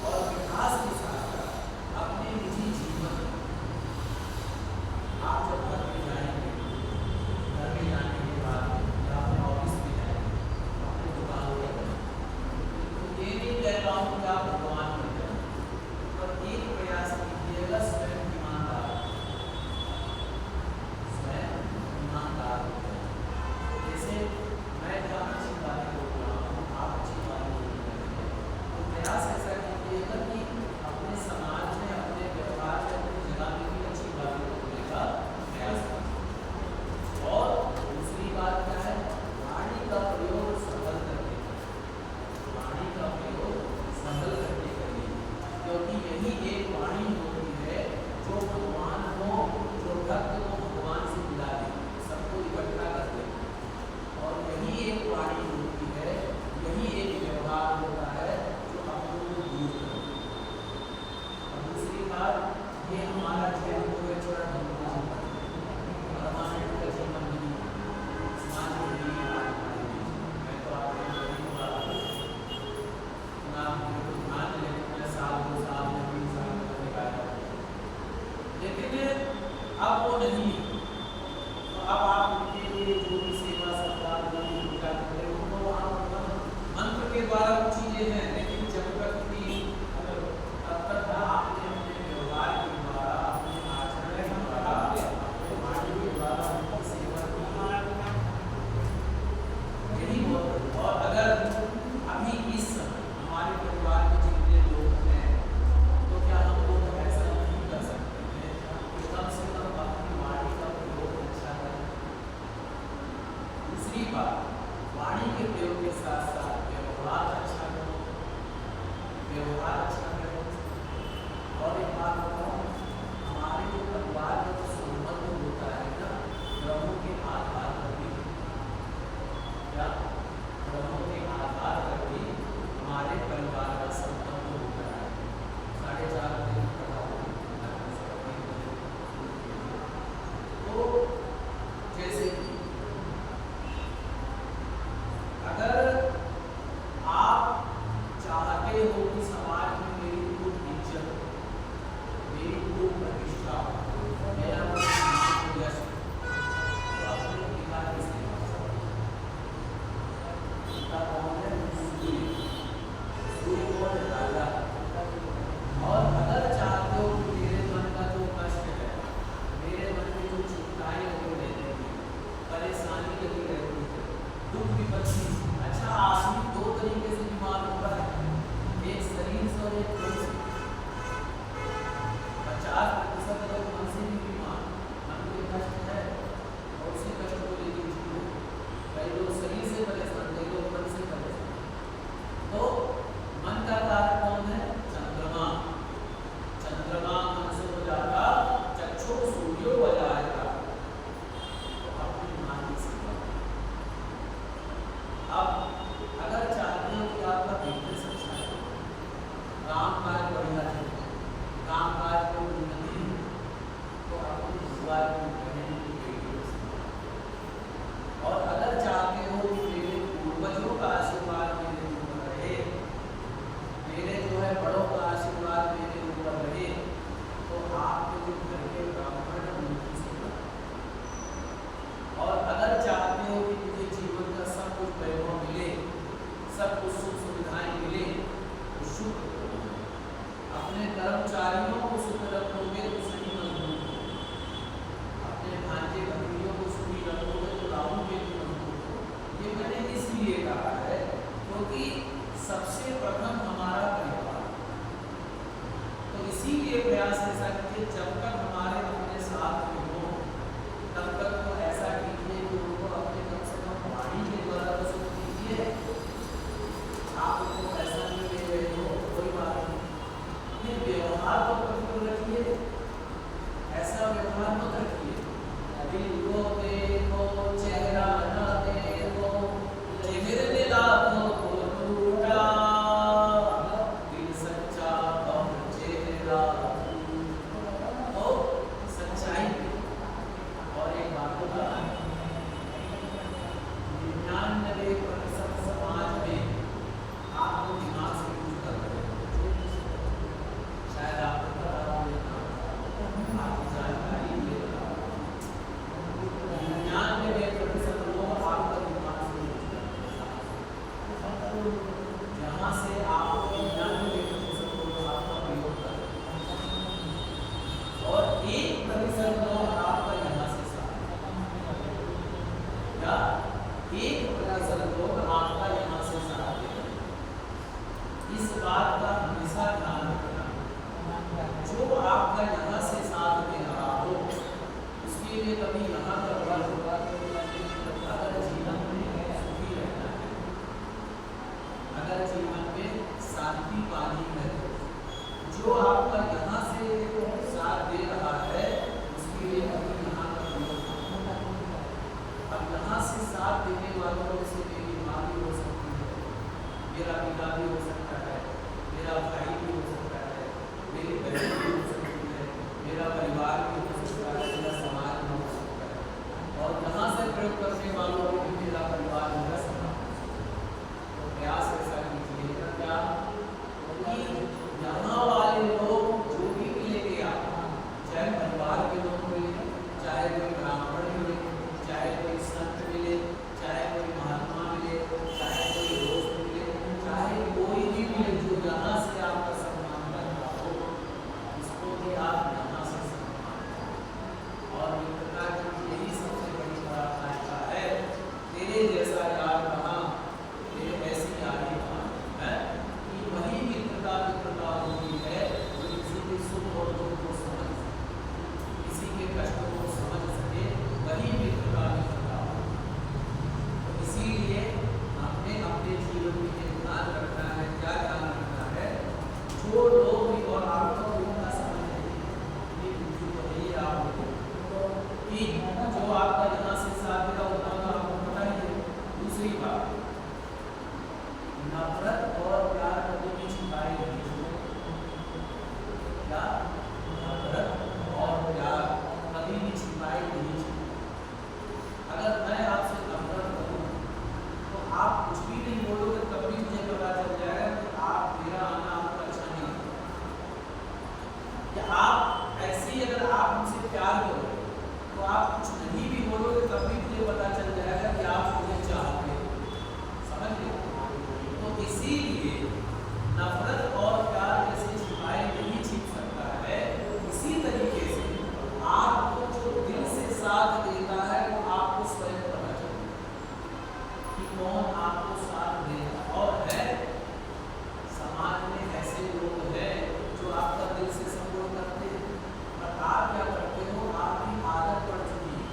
और विकास के साथ साथ अपने निजी जीवन में आप जब घर में जाएंगे, घर में जाने के बाद या अपने ऑफिस में जाएंगे, अपनी दुकान पे जाएंगे, तो ये नहीं कह रहा हूँ कि आप भगवान बन जाएं, पर एक प्रयास कीजिएगा स्वयं ईमानदार, स्वयं ईमानदार हो जाए। जैसे मैं जहाँ अच्छी बातें बोल रहा हूँ, आप अच्छी बातें बोल रहे हैं, तो प्रयास ऐसा कीजिएगा कि अपने समाज में, अपने व्यवहार में, अपनी जगह में भी अच्छी बातें बोलने का प्रयास करें। और दूसरी बात क्या है, वाणी का प्रयोग संभल करके, वाणी का प्रयोग संभल करके करिए, क्योंकि यही एक वाणी होती है जो भगवान को, जो भक्त को भगवान से मिला दे, सबको इकट्ठा कर दे। और यही एक वाणी होती है, यही एक व्यवहार होता है जो अपनों को दूर करे। और दूसरी बात, ये हमारा जीवन को है छोटा धर्म परमानेंट का जीवन नहीं, समाज में नहीं है हमारे बीच। मैं तो आपको बड़ी बात ना ध्यान लेने में साल 2 साल में 3 साल में निकाला, लेकिन अब वो नहीं। तो अब आप उनके लिए जो भी सेवा सत्कार जो भी पूजा करते हैं उनको वहाँ मंत्र के द्वारा कुछ चीजें हैं, लेकिन जब तक भी तब तक आपने अपने व्यवहार के द्वारा, अपने आचरण के द्वारा, अपने वाणी के द्वारा उनकी सेवा की, यही बहुत। और अगर अभी इस समय हमारे परिवार में जितने लोग हैं, तो क्या हम लोग ऐसा नहीं कर सकते हैं कि कम से कम अपनी वाणी का प्रयोग अच्छा करें। दूसरी बात, वाणी के प्रयोग के साथ साथ व्यवहार अच्छा करो, व्यवहार अच्छा करो। और एक बात बताऊं, हमारे जो परिवार में जो संबंध होता है ना, ग्रहों के आधार पर भी, क्या ग्रहों के आधार पर भी हमारे परिवार का संबंध होता है। 4.5 दिन पढ़ा तो जैसे कि अगर आप चाहते हो कि समाज में मेरी खूब इज्जत, मेरी खूब प्रतिष्ठा, मेरा नाम यश, तो अपने पिता की सेवा करो। पिता कौन है? सूर्य। सूर्य कौन है? राजा। और अगर चाहते हो कि मेरे मन का जो कष्ट है, मेरे मन में जो चिंताएं लगी रहती है, परेशानी लगी रहती है, दुख विपत्ति, अच्छा आदमी 2 तरीके से बीमार होता है, एक शरीर से और एक मन से। 50% लोग मन से भी बीमार, मन के कष्ट है और उसी कष्ट को लेकर जीते। कई लोग शरीर से परेशान, कई लोग मन से परेशान। तो मन का कारक कौन है? चंद्रमा। चंद्रमा मन से हो जाता, चक्षु सूर्यो हो जाएगा। तो अपनी मां की सेवा। अब अगर चाहते हो कि आपका बिजनेस अच्छा है, काम काज बढ़िया चले, काम काज में उन्नति हो, तो अपनी परिवार की बहन की बेटी को सेवा। और अगर चाहते हो कि मेरे पूर्वजों का आशीर्वाद मेरे ऊपर रहे, मेरे जो है बड़ों का आशीर्वाद मेरे ऊपर रहे, तो आपके जो घर के ब्राह्मण हैं उनकी सेवा। और अगर चाहते हो कि मुझे जीवन का सब कुछ वैभव मिले, सब कुछ सुख सुविधाएं मिले, तो शुभ अपने कर्मचारियों को सुख रखोगे तो सही मजबूत हो, अपने भांजे भतीजों को सुखी रखोगे तो लाओगे भी मजबूत हो। ये मैंने इसलिए कहा है क्योंकि सबसे प्रथम हमारा परिवार। तो इसीलिए प्रयास ऐसा कीजिए, जब तक हमारे अपने साथ में हो, तब तक तो ऐसा कीजिए कि उनको अपने कम से कम वाणी के द्वारा तो सुख कीजिए। आप उनको पैसा नहीं दे रहे हो, कोई बात नहीं, फिर व्यवहार को प्रतिकूल रखिए। ऐसा व्यवहार मत रखिए, दिल को देखो चेहरा न देखो, चेहरे लाखों को लूटा, पानी है। जो आपका यहाँ से साथ दे रहा है उसके लिए अभी यहाँ का अब यहाँ से साथ देने वालों से मेरी माँ भी हो सकती है, मेरा पिता भी हो सकता है, मेरा भाई भी हो सकता है, मेरी बहन भी हो सकती है, मेरा परिवार भी हो सकता है, मेरा समाज भी हो सकता है। और यहाँ से प्रयोग करने वालों को भी मेरा परिवार मेरा समाज। तो प्रयास ऐसा कीजिएगा क्या कि यहाँ वाले लोग जो भी मिलेंगे आप, चाहे परिवार के लोग मिले, चाहे कोई ब्राह्मण मिले, चाहे कोई संत मिले, चाहे कोई महात्मा मिले, चाहे कोई दोस्त मिले, चाहे कोई भी मिले जो यहाँ से आपका सम्मान करता हो, उसको भी आप यहाँ से सम्मान करें। और मित्रता की यही सबसे बड़ी पराकाष्ठा है। तेरे जैसा यार कहाँ, तेरे ऐसी यारी कहाँ है कि वही मित्रता होती है जो किसी के सुख और दुख को समझ सके, किसी के कष्ट को समझ सके, वही मित्रता तो इसीलिए हमें अपने जीवन में ध्यान रखना है। क्या ध्यान रखना है? जो लोग भी और आपको इतना समझ नहीं है आप कि जो आपका यहाँ से साथ का होता है आपको पता ही है। दूसरी बात, नफरत और प्यार कभी भी छिपाई नहीं। क्या नफरत और प्यार कभी भी छिपाई नहीं। अगर मैं आपसे नफरत करूं तो आप कुछ भी नहीं बोलोगे, तब भी मुझे पता चल जाएगा कि आप मेरा आना आपको अच्छा नहीं लगता। या आप ऐसे अगर आप मुझसे प्यार करो तो आप कुछ नहीं भी बोलोगे, तब भी मुझे पता चल जाएगा कि आप मुझे चाहते हो। समझ गए? तो इसीलिए नफरत और प्यार जैसे छिपाए नहीं छिप सकता है, इसी तरीके से आपको जो दिल से साथ देता है वो आपको स्वयं पता चलेगा कि कौन आपको साथ देगा। और है समाज में ऐसे लोग हैं जो आपका दिल से सपोर्ट करते हैं, और आप क्या करते हो, आपकी आदत पड़ चुकी है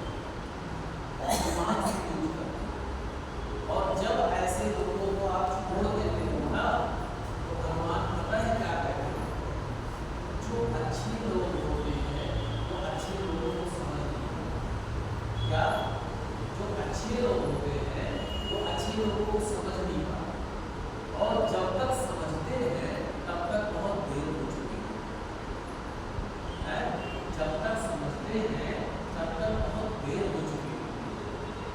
दिमाग से यूज करते हो। और जब ऐसे लोगों को आप छोड़ देते हो ना, तो भगवान पता है क्या कहते हैं, जो अच्छे लोग होते हैं वो अच्छे लोगों को समझते हैं। क्या जो अच्छे लोग होते हैं वो अच्छे लोगों को समझ नहीं पाते, और जब तक समझते हैं तब तक बहुत देर हो चुकी है। जब तक समझते हैं तब तक बहुत देर हो चुकी है।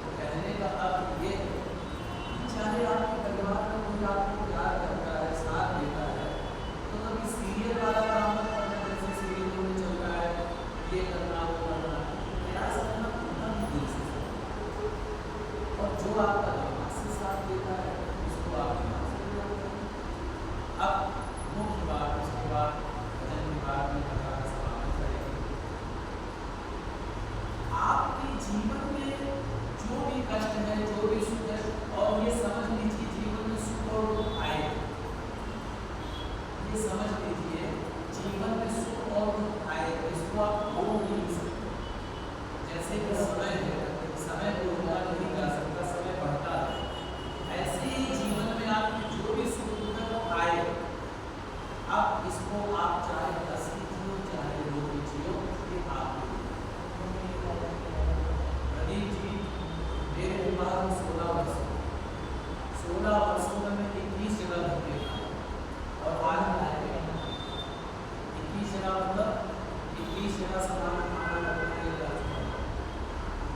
तो कहने का अर्थ ये है, चाहे आपके परिवार में कोई आपको प्यार करता है, साथ देता है, तो कभी सीरियल वाला काम मत करना जैसे सीरियल में चल रहा है, ये करना वो करना। प्रयास करना पूरा दिल से, और जो आपका दिमाग से साथ देता है उसको आप दिमाग से देते हैं। अब मुख्य बात, उसके बाद भजन के बाद में कथा का समापन करेंगे। आपके जीवन में जो भी कष्ट है, जो भी सुख है, और ये समझ लीजिए जीवन में सुख और दुख आए, ये समझ लीजिए जीवन में सुख और दुख आए, इसको आप रोक नहीं सकते। जैसे कि समय है, समय को रोका नहीं जा सकता, समय बढ़ता है। ऐसे ही जीवन में आपकी जो भी सुख दुख है वो आए, अब इसको आप चाहे हंसी जियो चाहे रोटी जियो, ये आप प्रदीप जी मेरे विवाह में 16 वर्ष, 16 वर्षों में मैं 21 जगह धक्के खाए, और आज मैं 21 जगह मतलब 21 जगह सामान खाना लगने के लिए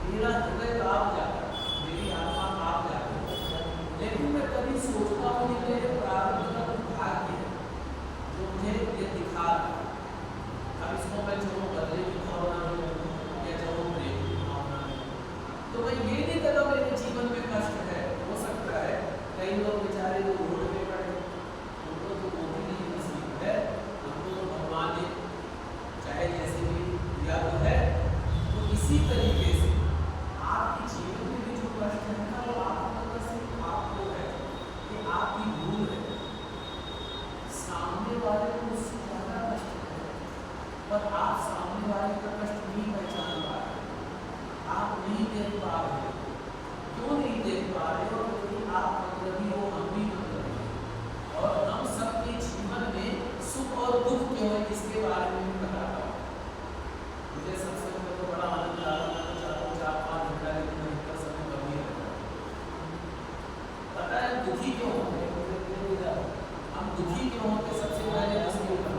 मेरा हृदय कांप जाता है, मेरी आत्मा कांप जाती है। लेकिन मैं कभी सोचता हूँ कि मेरे प्रारब्ध का भाग्य है जो मुझे ये दिखा रहा है। अब इसको मैं चाहूँ बदले की भावना में या चाहूँ प्रेम की भावना में, तो मैं ये नहीं कहता मेरे जीवन में कष्ट है। हो सकता है कई लोग बेचारे जो रोड पे पड़े, उनको तो वो भी नहीं नसीब है, उनको तो भगवान ने चाहे जैसे भी दिया तो है। तो इसी तरीके से आपके जीवन में भी जो कष्ट है ना, वो आपको सिर्फ आपको है, कि आपकी भूल है। सामने वाले को उससे ज़्यादा कष्ट है, पर आप सामने वाले का कष्ट नहीं पहचान पा रहे, आप नहीं देख पा रहे। क्यों नहीं देख पा रहे हो? क्योंकि आप मतलबी हो, हम भी मतलबी, और हम सबके जीवन दुख क्यों है इसके बारे में भी बताता हूँ। मुझे सबसे पहले तो बड़ा आनंद आ रहा है, चारों 4-5 घंटा लेकिन अधिकतर समय कम ही रहता है। पता है दुखी क्यों होते हैं? हम दुखी क्यों होते, सबसे पहले उसके ऊपर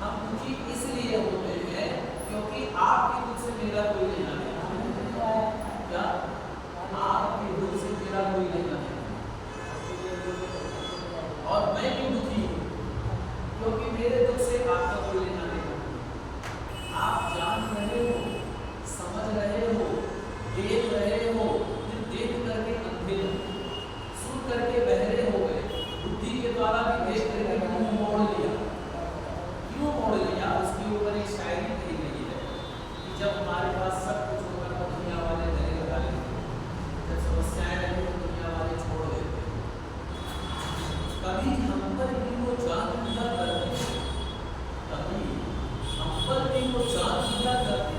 हम दुखी इसलिए होते हैं क्योंकि आपके दुख से मेरा कोई लेना नहीं है। क्या आपके दुख से मेरा कोई लेना नहीं और मैं क्यों दुखी हूँ? क्योंकि मेरे दुख से आपका कोई लेना नहीं है। आप जान रहे हो, समझ रहे हो, देख रहे हो, फिर देख करके अंधे हो, सुन करके बहरे हो गए, बुद्धि के द्वारा भी देख करके मुंह मोड़ लिया। क्यों मोड़ लिया? उसके ऊपर एक शायरी कही गई है कि जब हमारे पास सब कुछ होगा तो दुनिया वाले गले लगा लेंगे, जब समस्याएं रहेंगी तो दुनिया वाले छोड़ देते। कभी हम पर भी वो जान लिया करते, कभी हम पर भी वो जान लिया करते,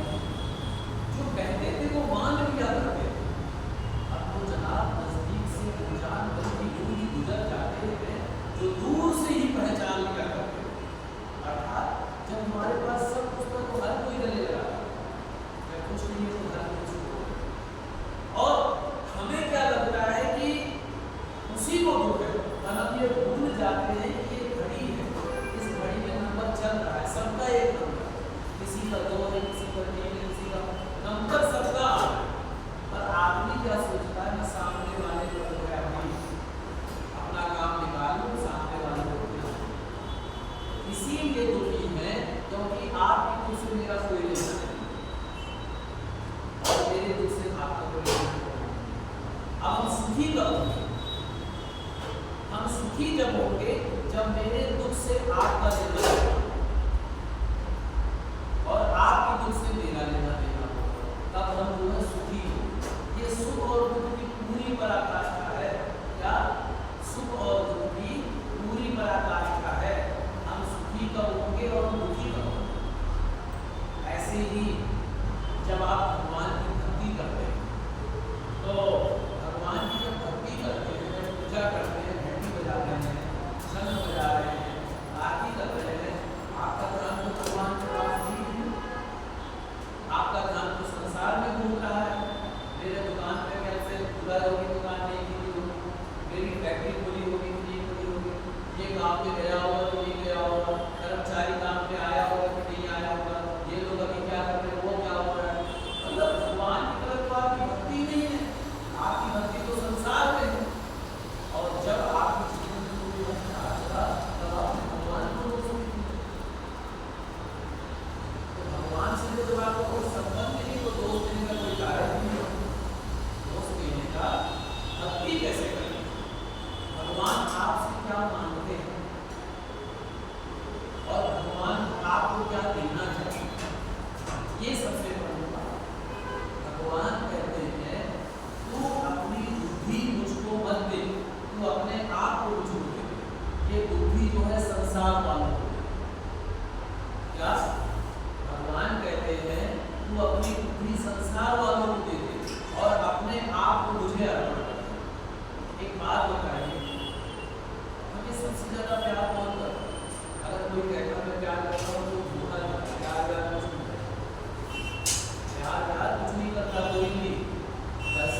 जो कहते थे वो मान लिया करते। अब तो जनाब नजदीक से अनजान बल्कि यूं ही गुजर जाते हैं जो दूर से ही पहचान लिया करते। अर्थात जब हमारे पास सब कुछ था तो हर कोई गले लगा, जब कुछ नहीं है तो हर कुछ हो। और हमें क्या लगता है कि उसी को दुख है, और हम ये भूल जाते हैं कि ये घड़ी है, इस घड़ी में नंबर चल रहा है, सबका एक नंबर, किसी का 2 है, किसी का 3 है, किसी का नंबर सबका आ रहा है। पर आदमी क्या सोचता है, मैं सामने वाले को जो है अपना काम निकालूं, सामने वाले को इसीलिए दुखी है क्योंकि आपके दुख से मेरा कोई लेना नहीं और मेरे दुख से आपका कोई लेना नहीं। अब हम सुखी कब होंगे? हम सुखी जब होंगे जब मेरे दुख से आपका लेना देना और आपके दुख से मेरा लेना देना होगा, तब हम जो है सुखी होंगे। ये सुख और दुख की पूरी पराकाष्ठा है। क्या सुख और दुख की पूरी पराकाष्ठा है? हम सुखी कब होंगे और हम दुखी कब होंगे? ऐसे ही जब आप भगवान की भक्ति करते हैं तो भगवान की जब भक्ति करते हैं, पूजा करते हैं, घंटी बजा रहे हैं, शंख बजा रहे हैं, आरती कर रहे हैं, आपका ध्यान तो भगवान के पास नहीं है, आपका ध्यान तो संसार में घूम रहा है। मेरे दुकान पे कैसे खुला होगी, दुकान नहीं खुली होगी, मेरी फैक्ट्री खुली होगी, नहीं खुली होगी, ये काम पे गया होगा तो नहीं गया होगा, कर्मचारी काम पे आया होगा कि नहीं आया होगा, ये लोग अभी क्या कर रहे हैं, वो क्या हो रहा है। मतलब भगवान की तरफ तो आपकी भक्ति नहीं है, आपकी भक्ति तो संसार में है। और जब आपकी जीवन में कोई अच्छा चला तब आपने भगवान को दोष दिया। तो भगवान से जब आपको कोई संबंध नहीं तो दोष देने का कोई कारण नहीं है। दोष देने का भक्ति कैसे करें? भगवान आपसे क्या मांगते हैं और भगवान आपको क्या देना चाहते हैं, ये सबसे बड़ी बात। भगवान कहते हैं तू अपनी बुद्धि मुझको मत दे, तू अपने आप को मुझको दे। ये बुद्धि जो है संसार वालों को दे। क्या भगवान कहते हैं तू अपनी बुद्धि संसार वालों को दे दे और अपने आप को मुझे अर्पण कर दे। एक बात बताइए, हमें सबसे ज्यादा प्यार कौन करता है? अगर कोई कहता मैं प्यार करता हूँ तो झूठा जाता है, प्यार कुछ नहीं करता, प्यार कुछ नहीं करता कोई भी। बस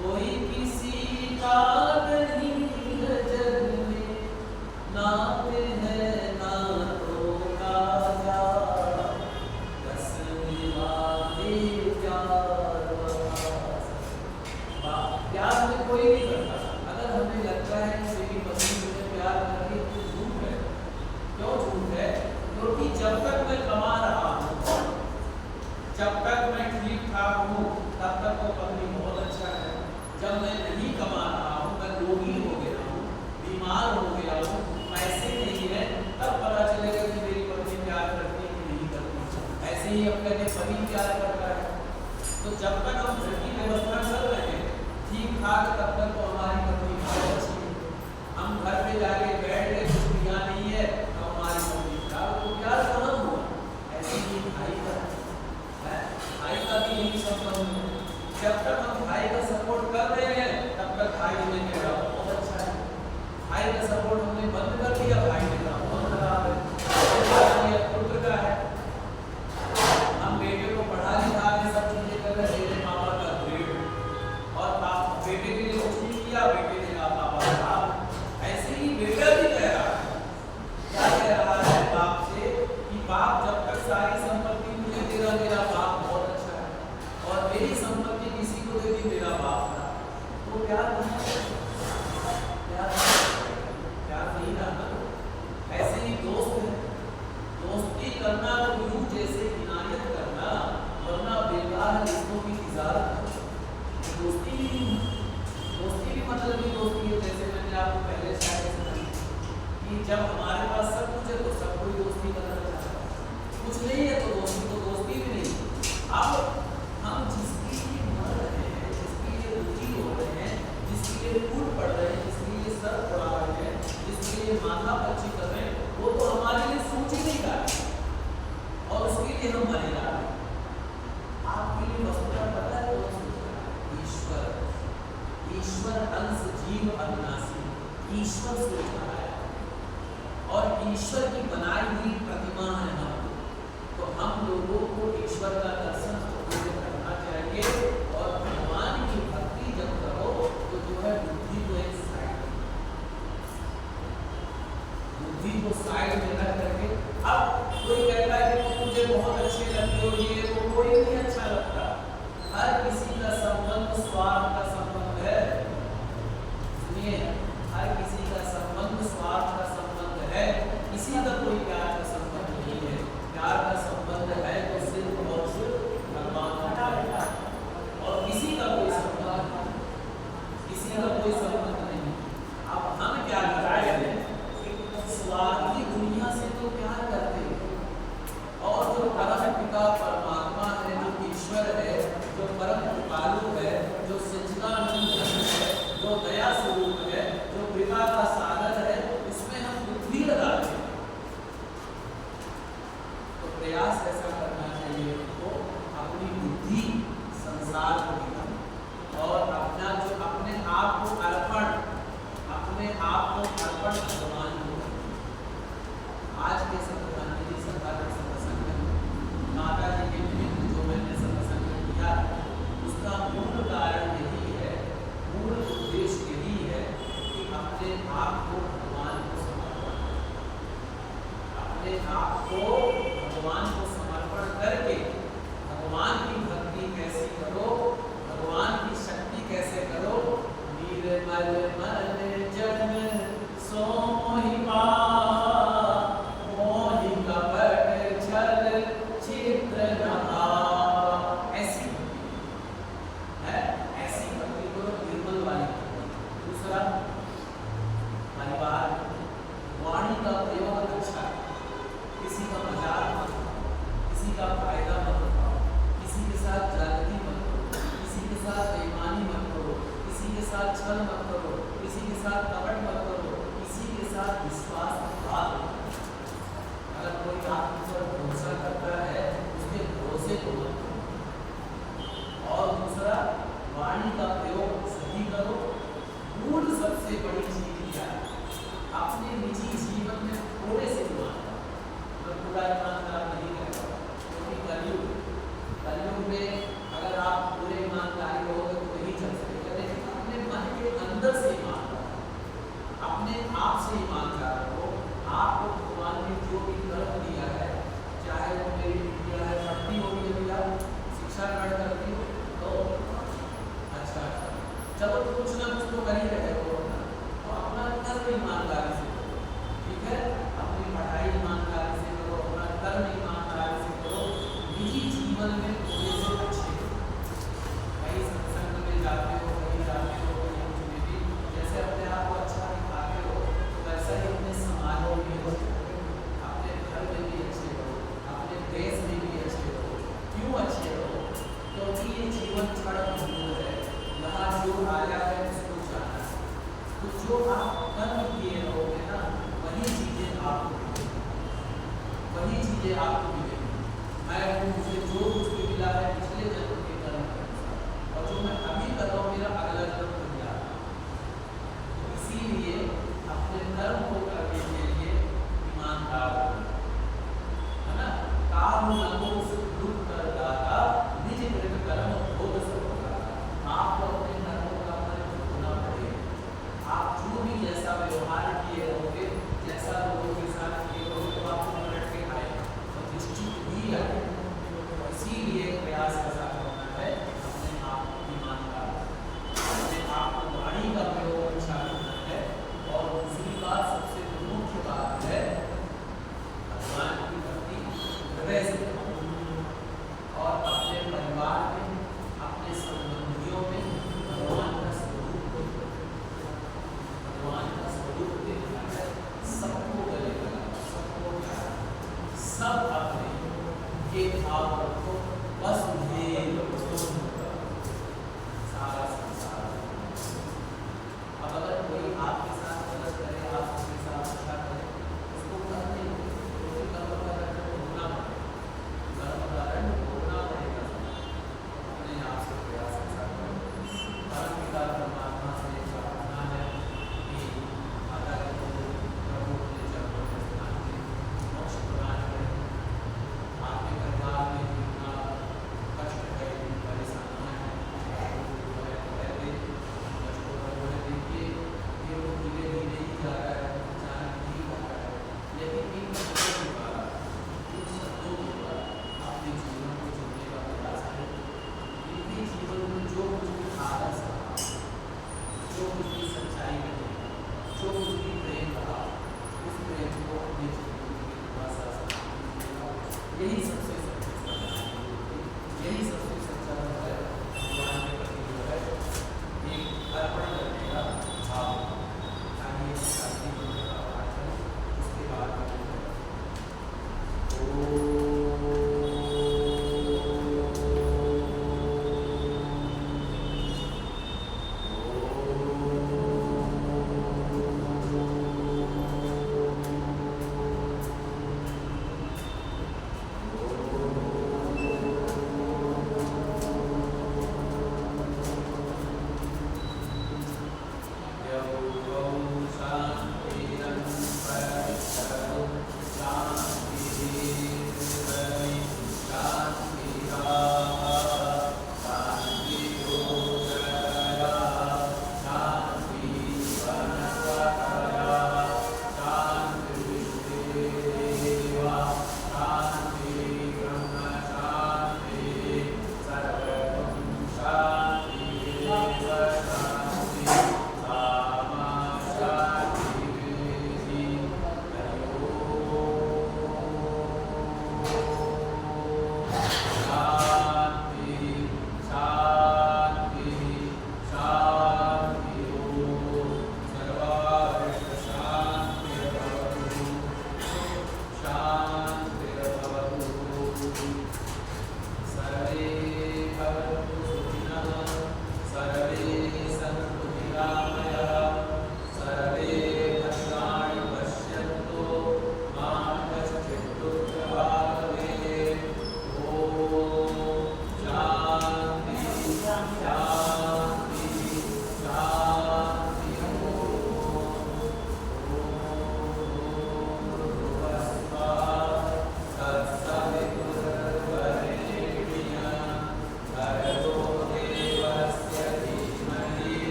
कोई किसी का नहीं है जग में, नाते है नातों का प्यार, बस निभाते प्यार में कोई नहीं करता। अगर हमें लगता है कि मेरी पत्नी मुझे प्यार करती है तो झूठ है। क्यों झूठ है? क्योंकि जब तक मैं कमा रहा हूँ, जब तक मैं ठीक ठाक हूँ, तब तक वो पत्नी बहुत अच्छा है। जब मैं नहीं कमा रहा हूँ, मैं रोगी हो गया हूँ, बीमार हो गया हूँ, पैसे नहीं है, तब पता चलेगा कि मेरी पत्नी प्यार करती है कि नहीं करती। ऐसे ही हम कहते हैं पति प्यार करता है। तो जब तक हम घर की व्यवस्था कर रहे हैं ठीक ठाक, तब तक तो हमारी पत्नी बहुत अच्छी है। हम घर पे जाके बैठ गए, कुछ दिया नहीं है, तो हमारी पत्नी प्यार, तो प्यार कहाँ हुआ? ऐसे ही भाई का जब तक हम भाई का सपोर्ट कर रहे हैं तब तक भाई हमें कह रहा बहुत अच्छा है, भाई का सपोर्ट हमने बंद कर दिया, भाई ने कहा बहुत खराब है, ये पुत्र का है। हम बेटे को पढ़ा लिखा के सब चीजें कर रहे हैं, पापा का ग्रेड, और आप बेटे के लिए कुछ नहीं किया, बेटे ने कहा पापा खराब। ऐसे ही बेटा भी कह रहा है, क्या कह रहा है बाप से कि बाप जब तक सारी संपत्ति मुझे दे रहा, मेरा बाप बहुत अच्छा है, और मेरी संपत्ति किसी को दे दी, मेरा बाप था। तो प्यार नहीं रहा। ऐसे ही दोस्त है, दोस्ती करना तो यूं जैसे इनायत करना, वरना बेकार रिश्तों की तिजारत। दोस्ती भी मतलब की दोस्ती है, जैसे मैंने आपको पहले शायद समझाई कि जब हमारे पास सब कुछ है तो सब कोई दोस्ती करना चाहता है, कुछ नहीं है तो दोस्ती भी नहीं। अब हम जिसके लिए मर रहे हैं, जिसके लिए रुचि हो रहे हैं, जिसके लिए फूट पड़ रहे हैं, जिसके लिए सर पड़ा रहे हैं, जिसके लिए माथा पच्ची कर रहे हैं, वो तो हमारे लिए सोच ही नहीं रहा और उसके लिए हम मरे जा रहे हैं। आपके लिए वस्तुतः पता है कौन सोच रहा है? ईश्वर अंश जीव अविनाशी, ईश्वर सोच रहा है, और ईश्वर की बनाई हुई प्रतिमा है हम। तो हम लोगों को ईश्वर का दर्शन करना चाहिए, और भगवान की भक्ति जब करो तो जो है बुद्धि को एक साइड, बुद्धि को साइड में रख करके। अब कोई कहता है कि मुझे बहुत अच्छे लगते हो, ये वो, कोई नहीं अच्छा लगता। हर किसी का संबंध स्वार्थ का संबंध है, सुनिए, हर किसी का संबंध स्वार्थ का संबंध है, किसी का कोई प्यार का संबंध नहीं है। प्यार का संबंध है तो सिर्फ और सिर्फ भगवान का है, और किसी का कोई संबंध नहीं। अब हम क्या करते हैं? स्वार्थी दुनिया से तो प्यार करते हैं, और जो परम पिता परमात्मा है, जो ईश्वर है, जो परम कृपालु है, जो सच्चिदानंद है, जो दया स्वरूप है, जो कृपा का सागर है, उसमें हम बुद्धि लगाते हैं। तो प्रयास ऐसा करना चाहिए तो अपनी बुद्धि संसार को दिखाना, और अपना जो अपने आप को अर्पण भगवान को। आज के सत्संग सभा के सत्संग में माता जी के निमित्त जो मैंने सत्संग किया, उसका मूल कारण यही है, मूल उद्देश्य यही है कि अपने आप को भगवान को समर्पण, अपने आप को भगवान को समर्पण करके भगवान की भक्ति कैसे करो, भगवान की शक्ति कैसे करो। निर्मल मन जन सोहि मोहि कपट छल चित्र नहा। ऐसी है, ऐसी भक्ति करो, निर्मल वाली। दूसरा, परिवार, वाणी का प्रयोग अच्छा, किसी का मजाक मत उठाओ, किसी का फायदा मत उठाओ, किसी के साथ जालती मत करो, किसी के साथ बेईमानी मत करो, किसी के साथ छल मत करो, किसी के साथ कपट मत करो, किसी के साथ विश्वासघात मत करो। अगर कोई आप पर भरोसा करता है, उसके भरोसे को मत करो। और दूसरा, वाणी का प्रयोग सही करो। मूल सबसे बड़ी चीज क्या है? अपने निजी जीवन में थोड़े से ईमानदार, मैं पूरा ईमानदार नहीं कहता, क्योंकि कलयुग में अगर आप पूरे ईमानदारी रहोगे तो नहीं चल सकेगा, लेकिन अपने मन के अंदर से ईमानदार, अपने आप से ईमानदार रहो। आपको भगवान ने जो भी कर्म दिया है, चाहे वो मेरी विद्या है, पढ़ती होगी, यदि आप शिक्षा ग्रहण करती हो तो अच्छा, चलो कुछ ना कुछ तो कर ही रहे हो, तो अपना कर्म ईमानदारी से करो, ठीक है? अपनी पढ़ाई ईमानदारी से करो, अपना कर्म ईमानदारी से करो। निजी जीवन में थोड़े से अच्छे, कहीं सत्संग में जाते हो, कहीं जाते हो, कहीं कुछ में भी, जैसे अपने आप को अच्छा दिखाते हो, तो वैसा ही अपने समाज में भी हो, अपने घर में भी अच्छे हो, अपने देश में भी अच्छे हो। क्यों अच्छे हो? क्योंकि ये जीवन क्षण भंगुर है, यहाँ जो आया है उसको जाना है। तो जो आप कर्म किए रहोगे ना, वही चीजें आपको मिलेंगी, वही चीजें आपको मिलेंगी। मैं मुझे जो कुछ भी मिला है पिछले जन्म के कर्म के अनुसार, और जो एक भाव रखो, बस मुझे सारा संसार। अब अगर कोई आपके साथ गलत करे, आप उसके साथ अच्छा करे, उसको करने तो कर्म का दंड भोगना पड़ेगा, कर्म का दंड भोगना पड़ेगा। अपने आप से प्रयास ऐसा करो। परम पिता परमात्मा से प्रार्थना है कि माता के प्रभु के चरणों में स्नान के मोक्ष प्रदान करें। आपके परिवार में जितना कष्ट है, परेशानियां हैं, कष्टों का जो है देखिए ये वो धीरे धीरे ही जा रहा है, अचानक नहीं जा रहा है, लेकिन इन शब्दों के द्वारा, इन शब्दों के द्वारा अपने जीवन को जीने का प्रयास करें। इनके जीवन में जो कुछ भी आदर्श रहा, जो कुछ भी सच्चाई रही, जो कुछ भी प्रेम रहा, उस प्रेम को अपने जीवन में थोड़ा सा यही सबसे सच्ची श्रद्धांजलि होगी। यही सबसे सच्चा जो है भगवान के प्रति जो है एक अर्पण करने का भाव। चाहिए शादी होने का पाठ है, उसके बाद में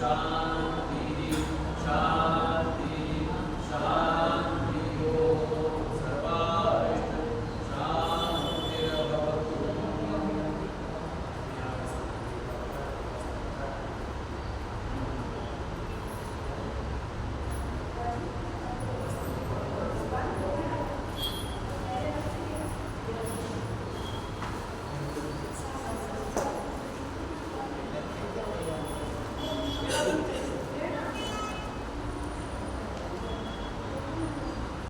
शांति।